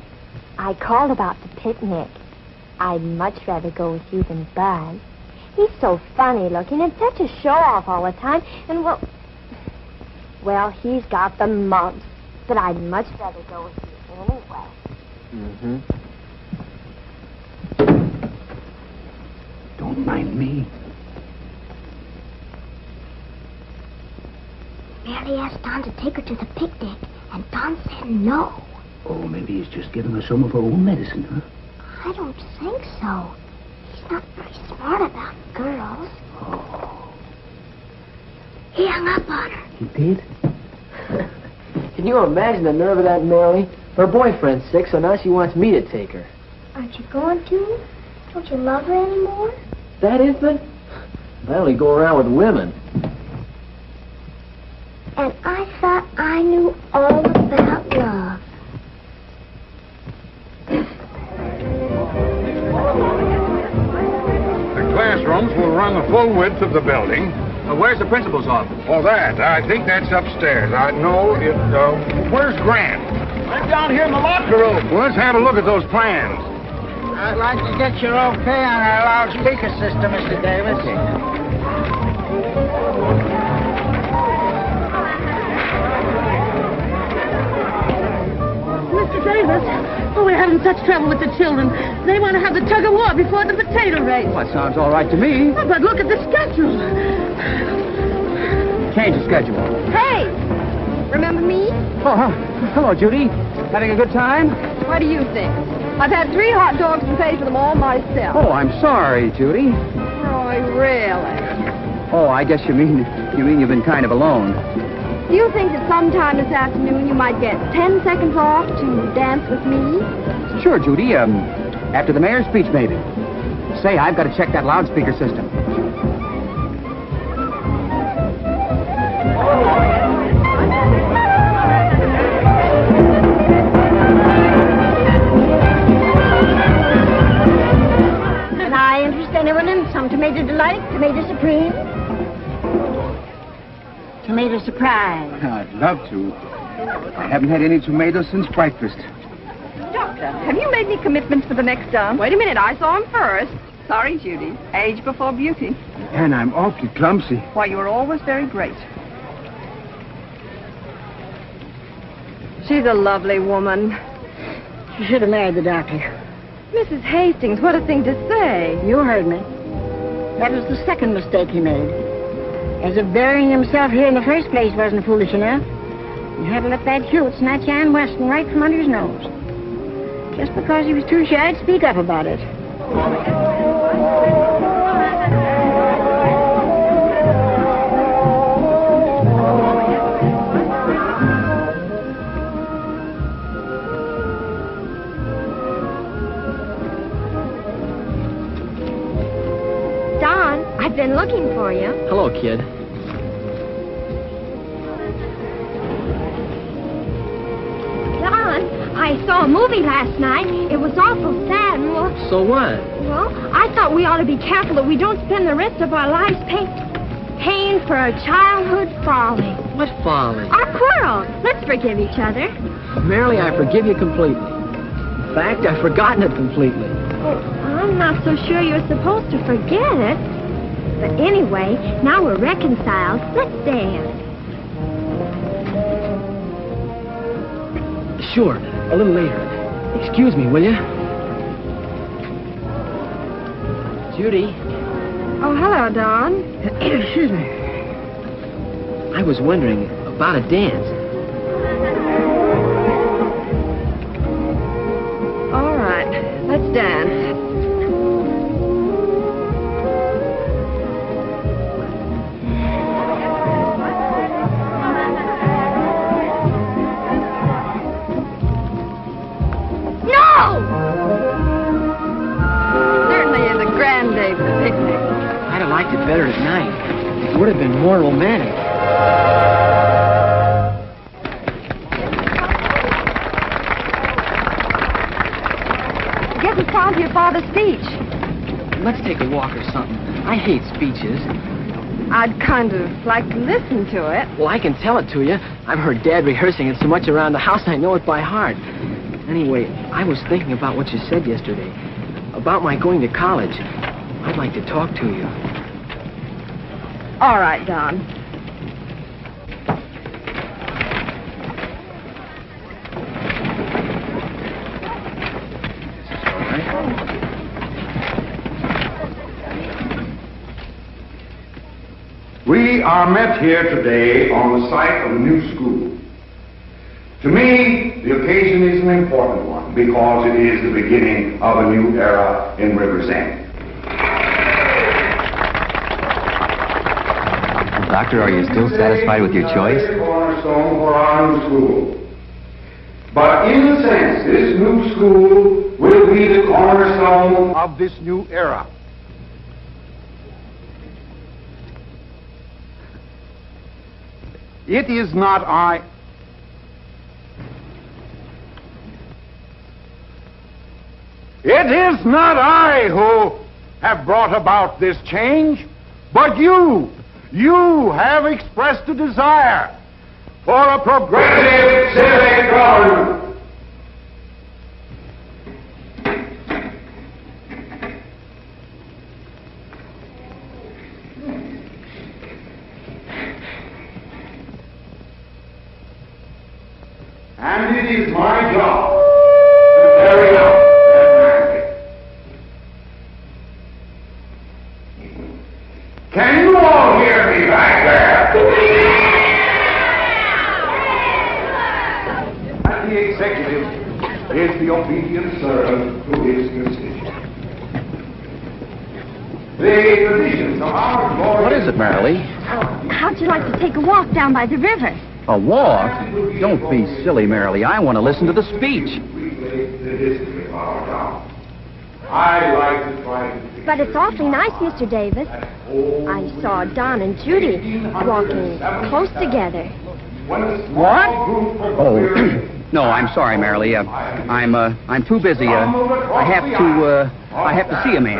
S11: I called about the picnic. I'd much rather go with you than Bud. He's so funny looking and such a show-off all the time. And, well, he's got the mumps. But I'd much rather go with you anyway.
S9: Mm-hmm.
S2: Don't mind me.
S5: Mary asked Don to take her to the picnic, and Don said no.
S2: Oh, maybe he's just giving her some of her own medicine, huh?
S5: I don't think so. He's not very smart about girls.
S2: Oh.
S5: He hung up on her.
S2: He did?
S9: Can you imagine the nerve of that Marilee? Her boyfriend's sick, so now she wants me to take her.
S5: Aren't you going to? Don't you love her anymore?
S9: That infant? I only go around with women.
S5: And I thought I knew all about love.
S1: The classrooms will run the full width of the building.
S6: Where's the principal's office?
S1: Oh, that. I think that's upstairs. I know it, where's Grant?
S6: I'm down here in the locker room.
S1: Well, let's have a look at those plans.
S10: I'd like to get your okay on our loudspeaker system, Mr. Davis.
S14: Mr. Davis, we're having such trouble with the children. They want to have the tug-of-war before the potato race.
S6: Well, that sounds all right to me.
S14: Oh, but look at the schedule.
S6: Change the schedule.
S3: Hey! Remember me?
S6: Oh, hello, Judy. Having a good time?
S3: What do you think? I've had 3 hot dogs and paid for them all myself.
S6: Oh, I'm sorry, Judy.
S3: Roy, really?
S6: Oh, I guess you mean you've been kind of alone.
S3: Do you think that sometime this afternoon you might get 10 seconds off to dance with me?
S6: Sure, Judy. After the mayor's speech, maybe. Say, I've got to check that loudspeaker system.
S8: And I interest anyone in some tomato delight, tomato supreme, tomato surprise.
S4: I'd love to. I haven't had any tomatoes since breakfast.
S13: Doctor, have you made any commitments for the next dance? Wait a minute, I saw him first. Sorry, Judy. Age before beauty.
S4: And I'm awfully clumsy.
S13: Why, you were always very great.
S3: She's a lovely woman.
S8: She should have married the doctor.
S3: Mrs. Hastings, what a thing to say.
S8: You heard me. That was the second mistake he made. As if burying himself here in the first place wasn't foolish enough. He had to let that Hewitt snatch Ann Weston right from under his nose. Just because he was too shy to speak up about it.
S11: Don, I've been looking for you.
S9: Hello, kid.
S11: Don, I saw a movie last night. It was awful sad.
S9: So what?
S11: Well, I thought we ought to be careful that we don't spend the rest of our lives paying for a childhood folly.
S9: What folly?
S11: Our quarrel. Let's forgive each other.
S9: Marilee, I forgive you completely. In fact, I've forgotten it completely.
S11: Well, I'm not so sure you're supposed to forget it. But anyway, now we're reconciled. Let's dance.
S9: Sure, a little later. Excuse me, will you? Judy.
S3: Oh, hello, Don.
S9: Excuse me. I was wondering about a dance.
S3: All right, let's dance.
S9: I'd have liked it better at night. It would have been more romantic.
S3: I guess it's time for your father's speech.
S9: Let's take a walk or something. I hate speeches.
S3: I'd kind of like to listen to it.
S9: Well, I can tell it to you. I've heard Dad rehearsing it so much around the house, I know it by heart. Anyway, I was thinking about what you said yesterday. About my going to college. I'd like to talk to you.
S3: All right, Don.
S1: We are met here today on the site of a new school. To me, the occasion is an important one because it is the beginning of a new era in Rivers End.
S15: Doctor, are you still satisfied with your choice?
S1: Cornerstone for our new school. But in a sense, this new school will be the cornerstone of this new era. It is not I. It is not I who have brought about this change, but you. You have expressed a desire for a progressive civic government. And it is my job to carry out that mandate. Can you all hear me back there? And the executive is the obedient servant to his constituents. The traditions of our glory...
S15: What is it, Marilee?
S11: How'd you like to take a walk down by the river?
S15: A walk? Don't be silly, Marilee. I want to listen to the speech.
S1: The history of our town. I like to try to...
S11: But it's awfully nice, Mr. Davis. I saw Don and Judy walking close together.
S15: What? Oh, no, I'm sorry, Marilee. I'm too busy. I have to see a man.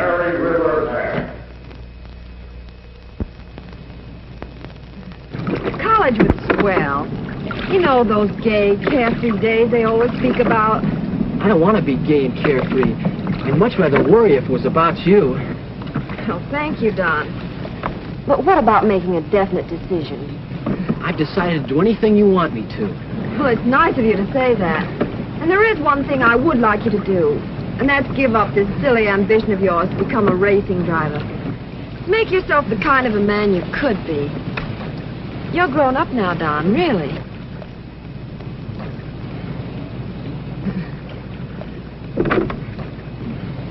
S3: College was swell. You know those gay, carefree days they always speak about.
S9: I don't want to be gay and carefree. I'd much rather worry if it was about you.
S3: Oh, thank you, Don. But what about making a definite decision?
S9: I've decided to do anything you want me to.
S3: Well, it's nice of you to say that. And there is one thing I would like you to do, and that's give up this silly ambition of yours to become a racing driver. Make yourself the kind of a man you could be. You're grown up now, Don, really.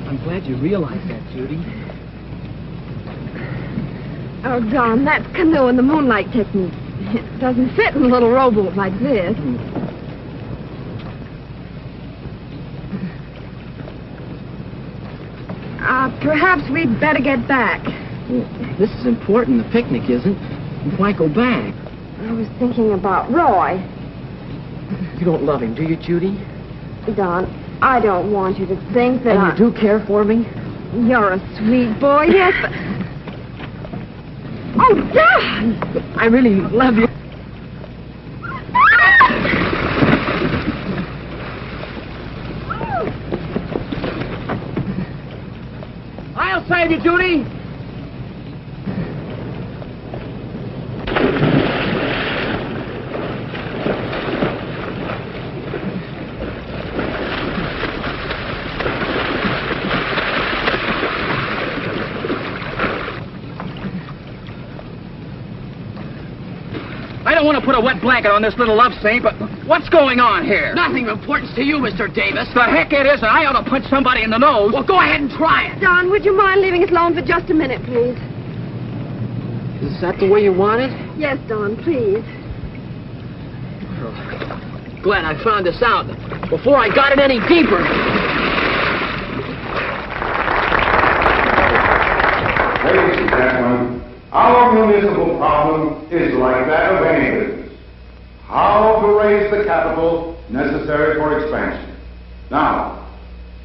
S9: I'm glad you realize that, Judy.
S3: Oh, Don, that's canoe in the moonlight technique. It doesn't fit in a little rowboat like this. Perhaps we'd better get back.
S9: This is important. The picnic isn't. Why go back?
S3: I was thinking about Roy.
S9: You don't love him, do you, Judy?
S3: Don, I don't want you to think that
S9: And you do care for me?
S3: You're a sweet boy, yes, but... Oh, Don!
S9: I really love you. I'll save you, Judy!
S15: I don't want to put a wet blanket on this little love scene, but what's going on here?
S6: Nothing of importance to you, Mr. Davis.
S15: The heck it isn't. I ought to punch somebody in the nose.
S6: Well, go ahead and try it.
S3: Don, would you mind leaving us alone for just a minute, please?
S9: Is that the way you want it?
S3: Yes, Don, please.
S9: Glad I found this out before I got it any deeper.
S1: Ladies and gentlemen, our municipal problem is like that of any business. How to raise the capital necessary for expansion. Now,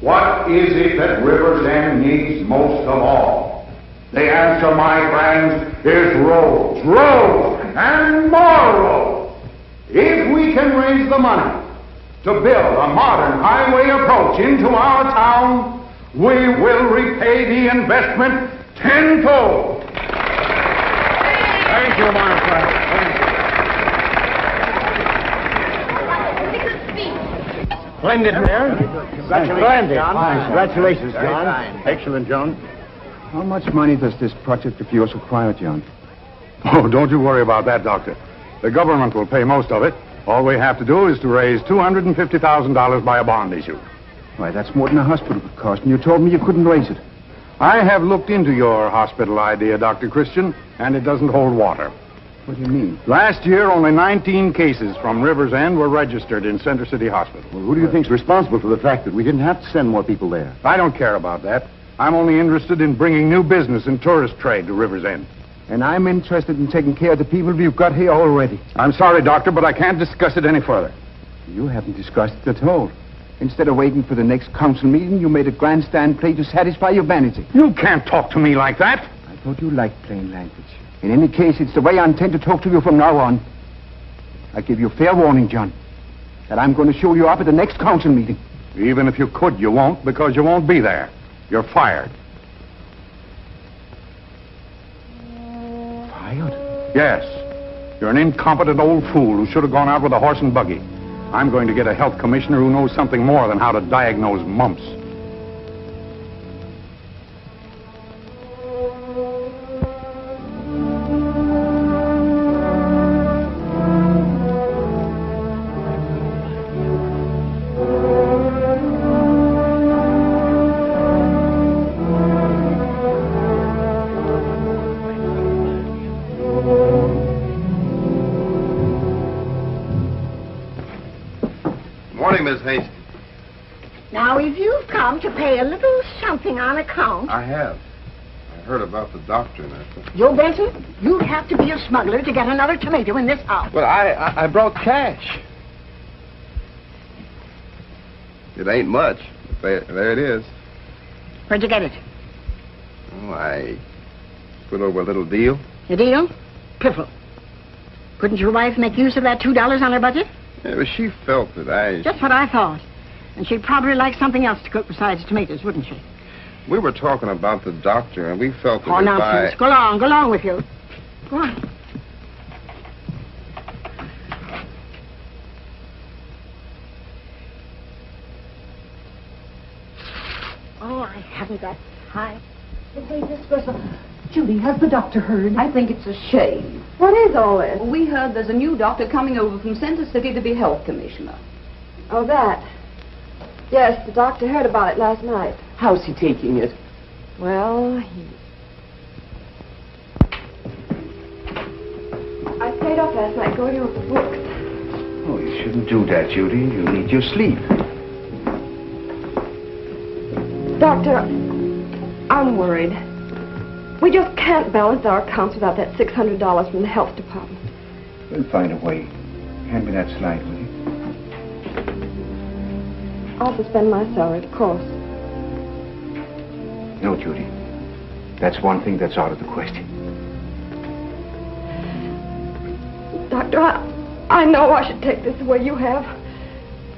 S1: what is it that Rivers End needs most of all? The answer, my friends, is roads, roads, and more roads. If we can raise the money to build a modern highway approach into our town, we will repay the investment tenfold. Thank you, my friend.
S4: Splendid, Mayor.
S2: Congratulations, John.
S4: Congratulations, John.
S2: Excellent, John.
S4: How much money does this project of yours require, John?
S1: Oh, don't you worry about that, Doctor. The government will pay most of it. All we have to do is to raise $250,000 by a bond issue.
S4: Why, that's more than a hospital would cost, and you told me you couldn't raise it.
S1: I have looked into your hospital idea, Dr. Christian, and it doesn't hold water.
S4: What do you mean?
S1: Last year, only 19 cases from Rivers End were registered in Center City Hospital.
S4: Well, who do you think's responsible for the fact that we didn't have to send more people there?
S1: I don't care about that. I'm only interested in bringing new business and tourist trade to Rivers End.
S4: And I'm interested in taking care of the people you've got here already.
S1: I'm sorry, Doctor, but I can't discuss it any further.
S4: You haven't discussed it at all. Instead of waiting for the next council meeting, you made a grandstand play to satisfy your vanity.
S1: You can't talk to me like that.
S4: I thought you liked plain language. In any case, it's the way I intend to talk to you from now on. I give you fair warning, John, that I'm going to show you up at the next council meeting.
S1: Even if you could, you won't, because you won't be there. You're fired.
S4: Fired?
S1: Yes. You're an incompetent old fool who should have gone out with a horse and buggy. I'm going to get a health commissioner who knows something more than how to diagnose mumps.
S7: Morning, Miss Hastings.
S8: Now, if you've come to pay a little something on account...
S7: I have. I heard about the doctor and that.
S8: Joe Benson, you'd have to be a smuggler to get another tomato in this house.
S7: But I brought cash. It ain't much. But there it is.
S8: Where'd you get it?
S7: Oh, I put over a little deal.
S8: A deal? Piffle. Couldn't your wife make use of that $2 on her budget?
S7: Yeah, but she felt that I...
S8: Just what I thought. And she'd probably like something else to cook besides tomatoes, wouldn't she?
S7: We were talking about the doctor, and we felt that
S8: Oh,
S7: if
S8: nonsense. Go along with you. Go on. Oh, I haven't got time.
S13: Hey, Miss Whistle. Judy, has the doctor heard?
S16: I think it's a shame.
S3: What is all this?
S16: Well, we heard there's a new doctor coming over from Center City to be health commissioner.
S3: Oh, that. Yes, the doctor heard about it last night.
S9: How's he taking it?
S3: Well, I stayed up last night going over the books.
S2: Oh, you shouldn't do that, Judy. You need your sleep.
S3: Doctor, I'm worried. We just can't balance our accounts without that $600 from the health department.
S2: We'll find a way. Hand me that slide, will you?
S3: I'll suspend my salary, of course.
S2: No, Judy. That's one thing that's out of the question.
S3: Doctor, I know I should take this the way you have.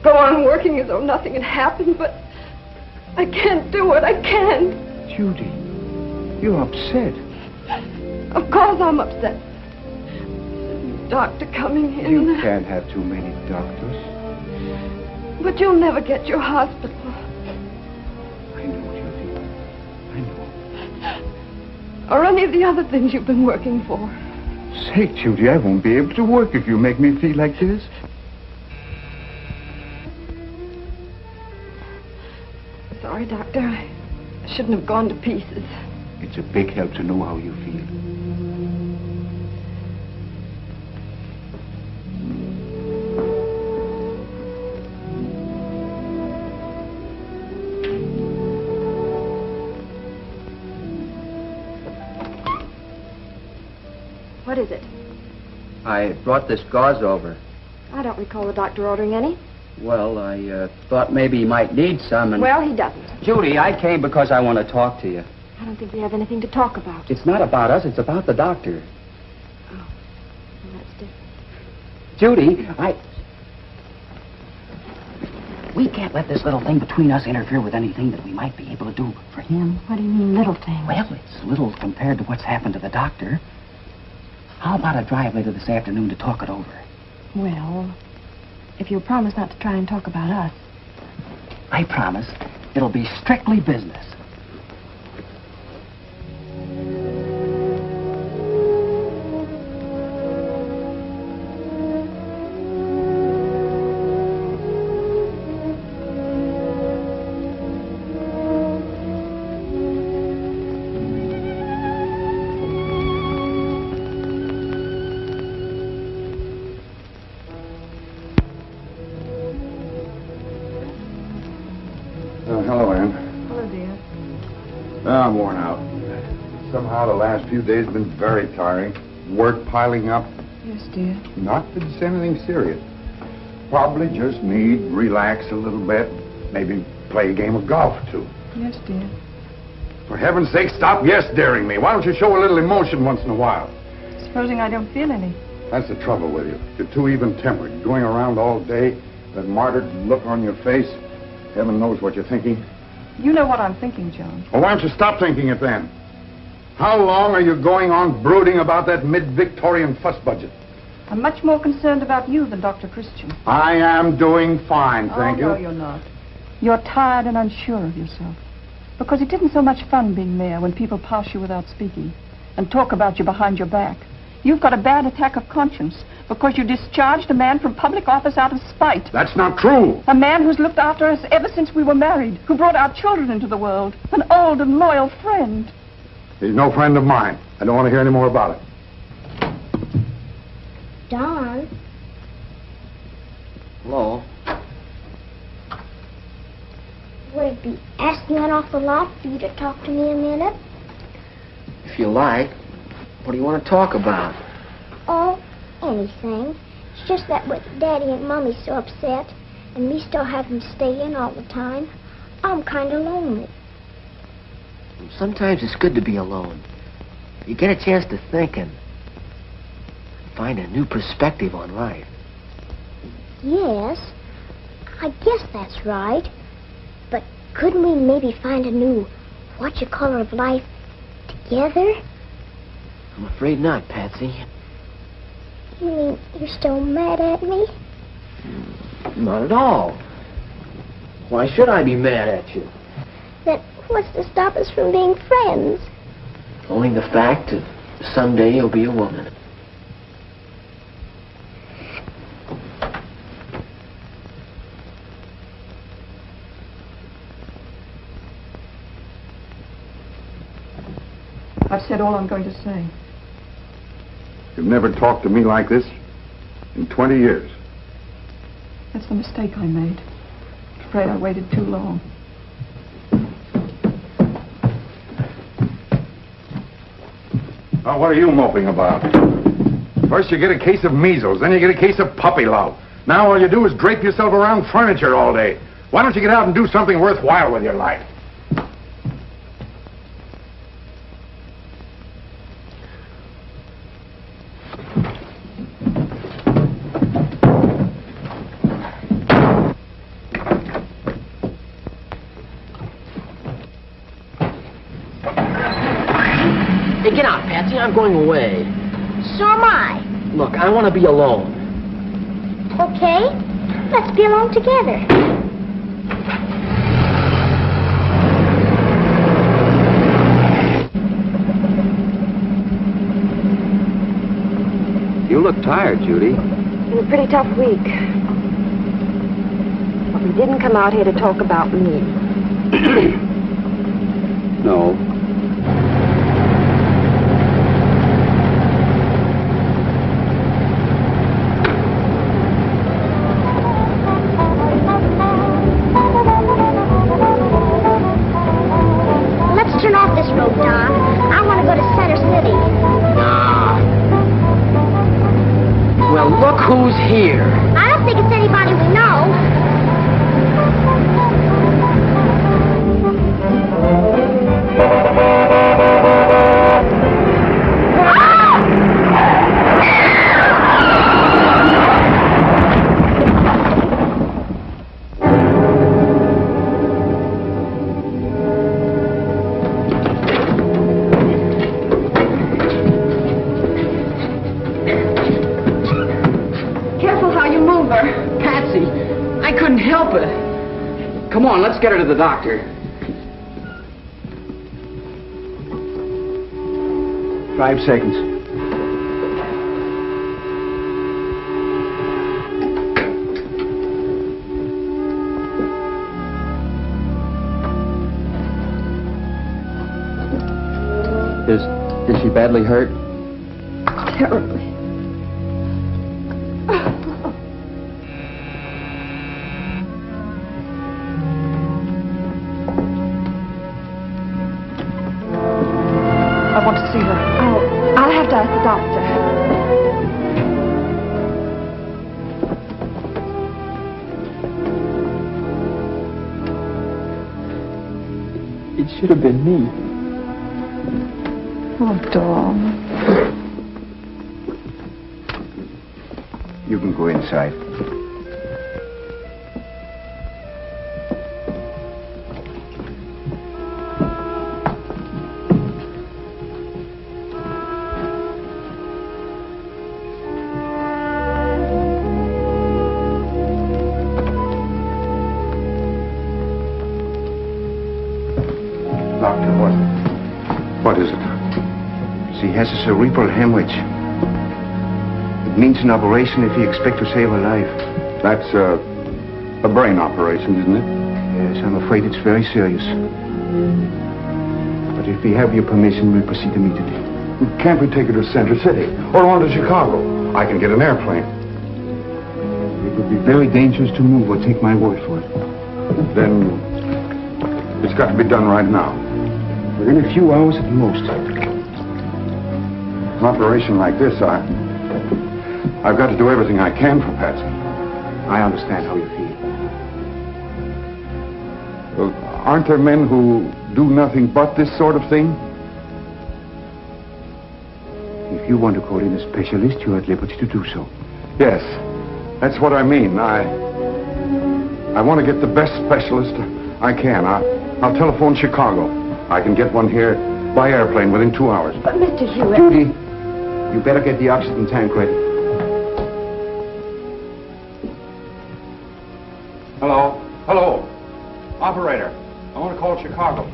S3: Go on working as though nothing had happened, but I can't do it. I can't.
S2: Judy, you're upset.
S3: Of course I'm upset. Doctor coming in.
S2: You can't have too many doctors.
S3: But you'll never get your hospital.
S2: I know, Judy. I know.
S3: Or any of the other things you've been working for.
S2: Say, Judy, I won't be able to work if you make me feel like this.
S3: Sorry, Doctor. I shouldn't have gone to pieces.
S2: It's a big help to know how you feel.
S3: What is it?
S6: I brought this gauze over.
S3: I don't recall the doctor ordering any.
S6: Well, I thought maybe he might need some, and...
S3: Well, he doesn't.
S6: Judy, I came because I want to talk to you.
S3: I don't think we have anything to talk about.
S6: It's not about us, it's about the doctor.
S3: Oh, well, that's different.
S6: Judy, we can't let this little thing between us interfere with anything that we might be able to do for him.
S3: What do you mean, little thing?
S6: Well, it's little compared to what's happened to the doctor. How about a drive later this afternoon to talk it over?
S3: Well, if you'll promise not to try and talk about us.
S6: I promise. It'll be strictly business.
S1: Hello, Ann.
S3: Hello, dear.
S1: I'm worn out. Somehow the last few days have been very tiring. Work piling up.
S3: Yes, dear.
S1: Not that it's anything serious. Probably just need relax a little bit. Maybe play a game of golf, too.
S3: Yes, dear.
S1: For heaven's sake, stop yes-daring me. Why don't you show a little emotion once in a while?
S3: Supposing I don't feel any.
S1: That's the trouble with you. You're too even-tempered. Going around all day, that martyred look on your face. Heaven knows what you're thinking.
S3: You know what I'm thinking, John.
S1: Well, why don't you stop thinking it then? How long are you going on brooding about that mid-Victorian fuss budget?
S3: I'm much more concerned about you than Dr. Christian.
S1: I am doing fine, thank you.
S3: No, you're not. You're tired and unsure of yourself. Because it isn't so much fun being mayor when people pass you without speaking and talk about you behind your back. You've got a bad attack of conscience because you discharged a man from public office out of spite.
S1: That's not true.
S3: A man who's looked after us ever since we were married, who brought our children into the world, an old and loyal friend.
S1: He's no friend of mine. I don't want to hear any more about it.
S5: Don.
S6: Hello.
S5: Would it be asking an awful lot for you to talk to me a minute?
S9: If you like. What do you want to talk about?
S5: Oh, anything. It's just that with Daddy and Mommy so upset, and me still having to stay in all the time, I'm kind of lonely.
S9: Sometimes it's good to be alone. You get a chance to think and find a new perspective on life.
S5: Yes, I guess that's right. But couldn't we maybe find a new what-you-call of life together?
S9: I'm afraid not, Patsy.
S5: You mean you're still mad at me?
S9: Not at all. Why should I be mad at you?
S5: Then what's to stop us from being friends?
S9: Only the fact that someday you'll be a woman.
S13: I've said all I'm going to say.
S1: You've never talked to me like this in 20 years.
S13: That's the mistake I made. I'm afraid I waited too long.
S1: Now, what are you moping about? First you get a case of measles, then you get a case of puppy love. Now all you do is drape yourself around furniture all day. Why don't you get out and do something worthwhile with your life?
S9: Hey, get out, Patsy. I'm going away.
S5: So am I.
S9: Look, I want to be alone.
S5: Okay, let's be alone together.
S4: You look tired, Judy.
S3: It's been a pretty tough week. But we didn't come out here to talk about me.
S4: No.
S5: Let's turn off this road, Don. I want to go to Center City.
S9: Nah. Well, look who's here.
S5: I don't think it's anybody we know.
S3: Careful how you move her.
S9: Patsy, I couldn't help it. Come on, let's get her to the doctor.
S4: 5 seconds. Is she badly hurt?
S3: Terribly. I want to see her. I'll have to ask the doctor.
S9: It should have been me.
S13: Oh, Dawn.
S2: You can go inside.
S1: Doctor, what is it?
S2: She has a cerebral hemorrhage. It means an operation if you expect to save her life.
S1: That's a brain operation, isn't it?
S2: Yes, I'm afraid it's very serious. But if we have your permission, we'll proceed immediately.
S1: Can't we take her to Center City or on to Chicago? I can get an airplane.
S2: It would be very dangerous to move, or take my word for it.
S1: Then It's got to be done right now.
S4: Within a few hours at most.
S1: An operation like this, I've got to do everything I can for Patsy.
S4: I understand how you feel.
S1: Aren't there men who do nothing but this sort of thing?
S4: If you want to call in a specialist, you're at liberty to do so.
S1: Yes, that's what I mean. I want to get the best specialist I can. I'll telephone Chicago. I can get one here by airplane within 2 hours.
S3: But Mr. Hewitt...
S4: Judy, you better get the oxygen tank ready.
S1: Hello? Hello? Operator, I want to call Chicago.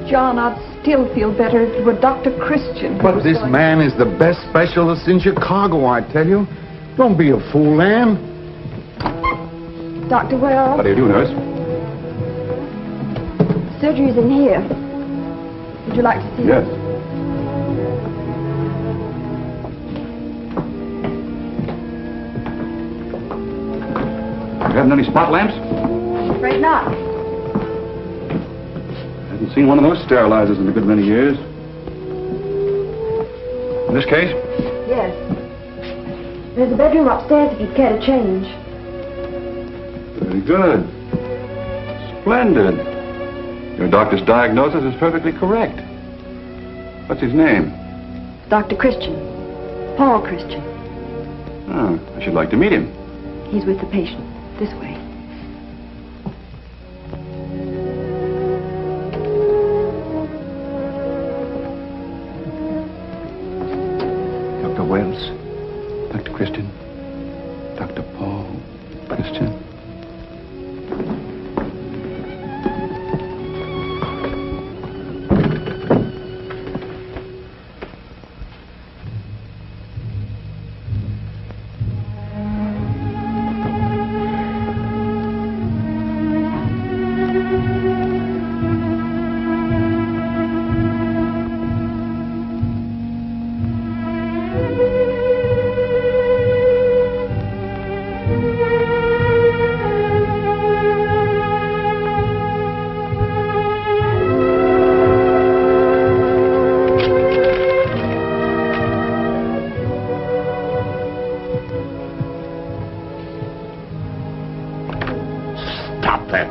S13: John, I'd still feel better if it were Dr. Christian.
S1: But this man is the best specialist in Chicago, I tell you. Don't be a fool, Anne.
S3: Dr. Wells,
S1: How do you do, nurse?
S3: surgery's in here. Would you like to see
S1: Yes.
S15: You haven't any spot lamps?
S3: I'm afraid not.
S15: Haven't seen one of those sterilizers in a good many years. In this case?
S3: Yes. There's a bedroom upstairs if you'd care to change.
S15: Very good. Splendid. Your doctor's diagnosis is perfectly correct. What's his name?
S3: Dr. Christian. Paul Christian.
S15: Oh, I should like to meet him.
S3: He's with the patient. This way.
S4: Dr. Wells, Dr. Christian, Dr. Paul Christian.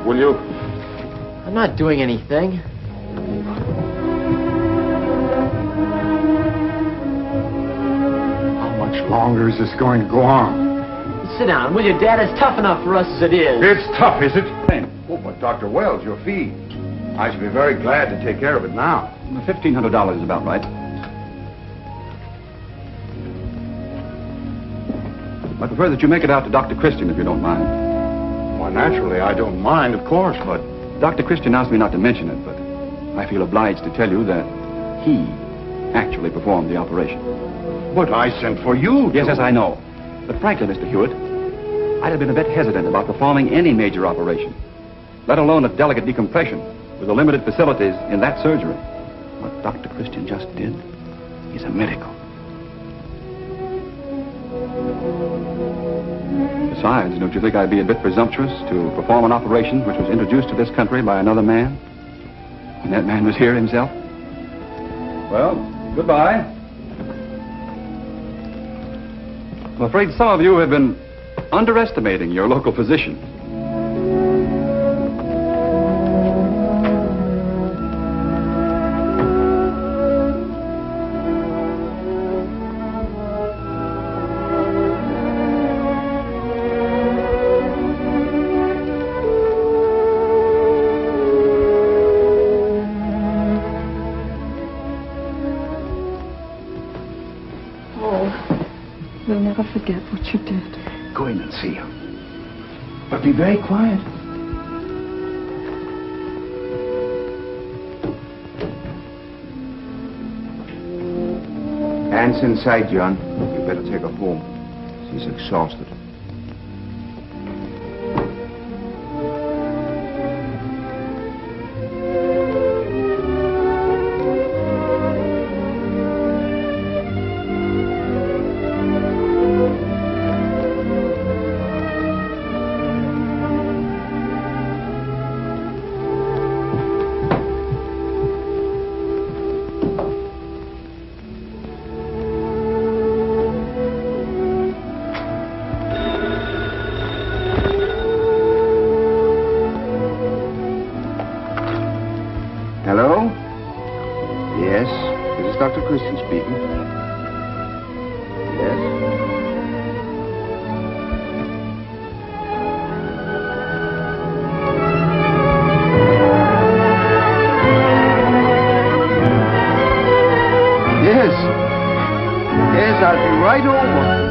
S1: Will you?
S9: I'm not doing anything.
S1: How much longer is this going to go on?
S9: Sit down, will you, Dad? It's tough enough for us as it is.
S1: It's tough, is it? Oh, but Dr. Wells, your fee. I should be very glad to take care of it now.
S15: $1,500 is about right. I prefer that you make it out to Dr. Christian, if you don't mind.
S1: Why, naturally, I don't mind, of course, but...
S15: Dr. Christian asked me not to mention it, but I feel obliged to tell you that he actually performed the operation.
S1: But I sent for you.
S15: Yes, I know. But frankly, Mr. Hewitt, I'd have been a bit hesitant about performing any major operation, let alone a delicate decompression with the limited facilities in that surgery. What Dr. Christian just did is a miracle. Besides, don't you think I'd be a bit presumptuous to perform an operation which was introduced to this country by another man, when that man was here himself? Well, goodbye. I'm afraid some of you have been underestimating your local physician.
S13: We'll never forget what you did.
S4: Go in and see him. But be very quiet. Anne's inside, John. You better take her home. She's exhausted. Hello? Yes, this is Dr. Christian speaking. Yes? Yes. Yes, I'll be right over.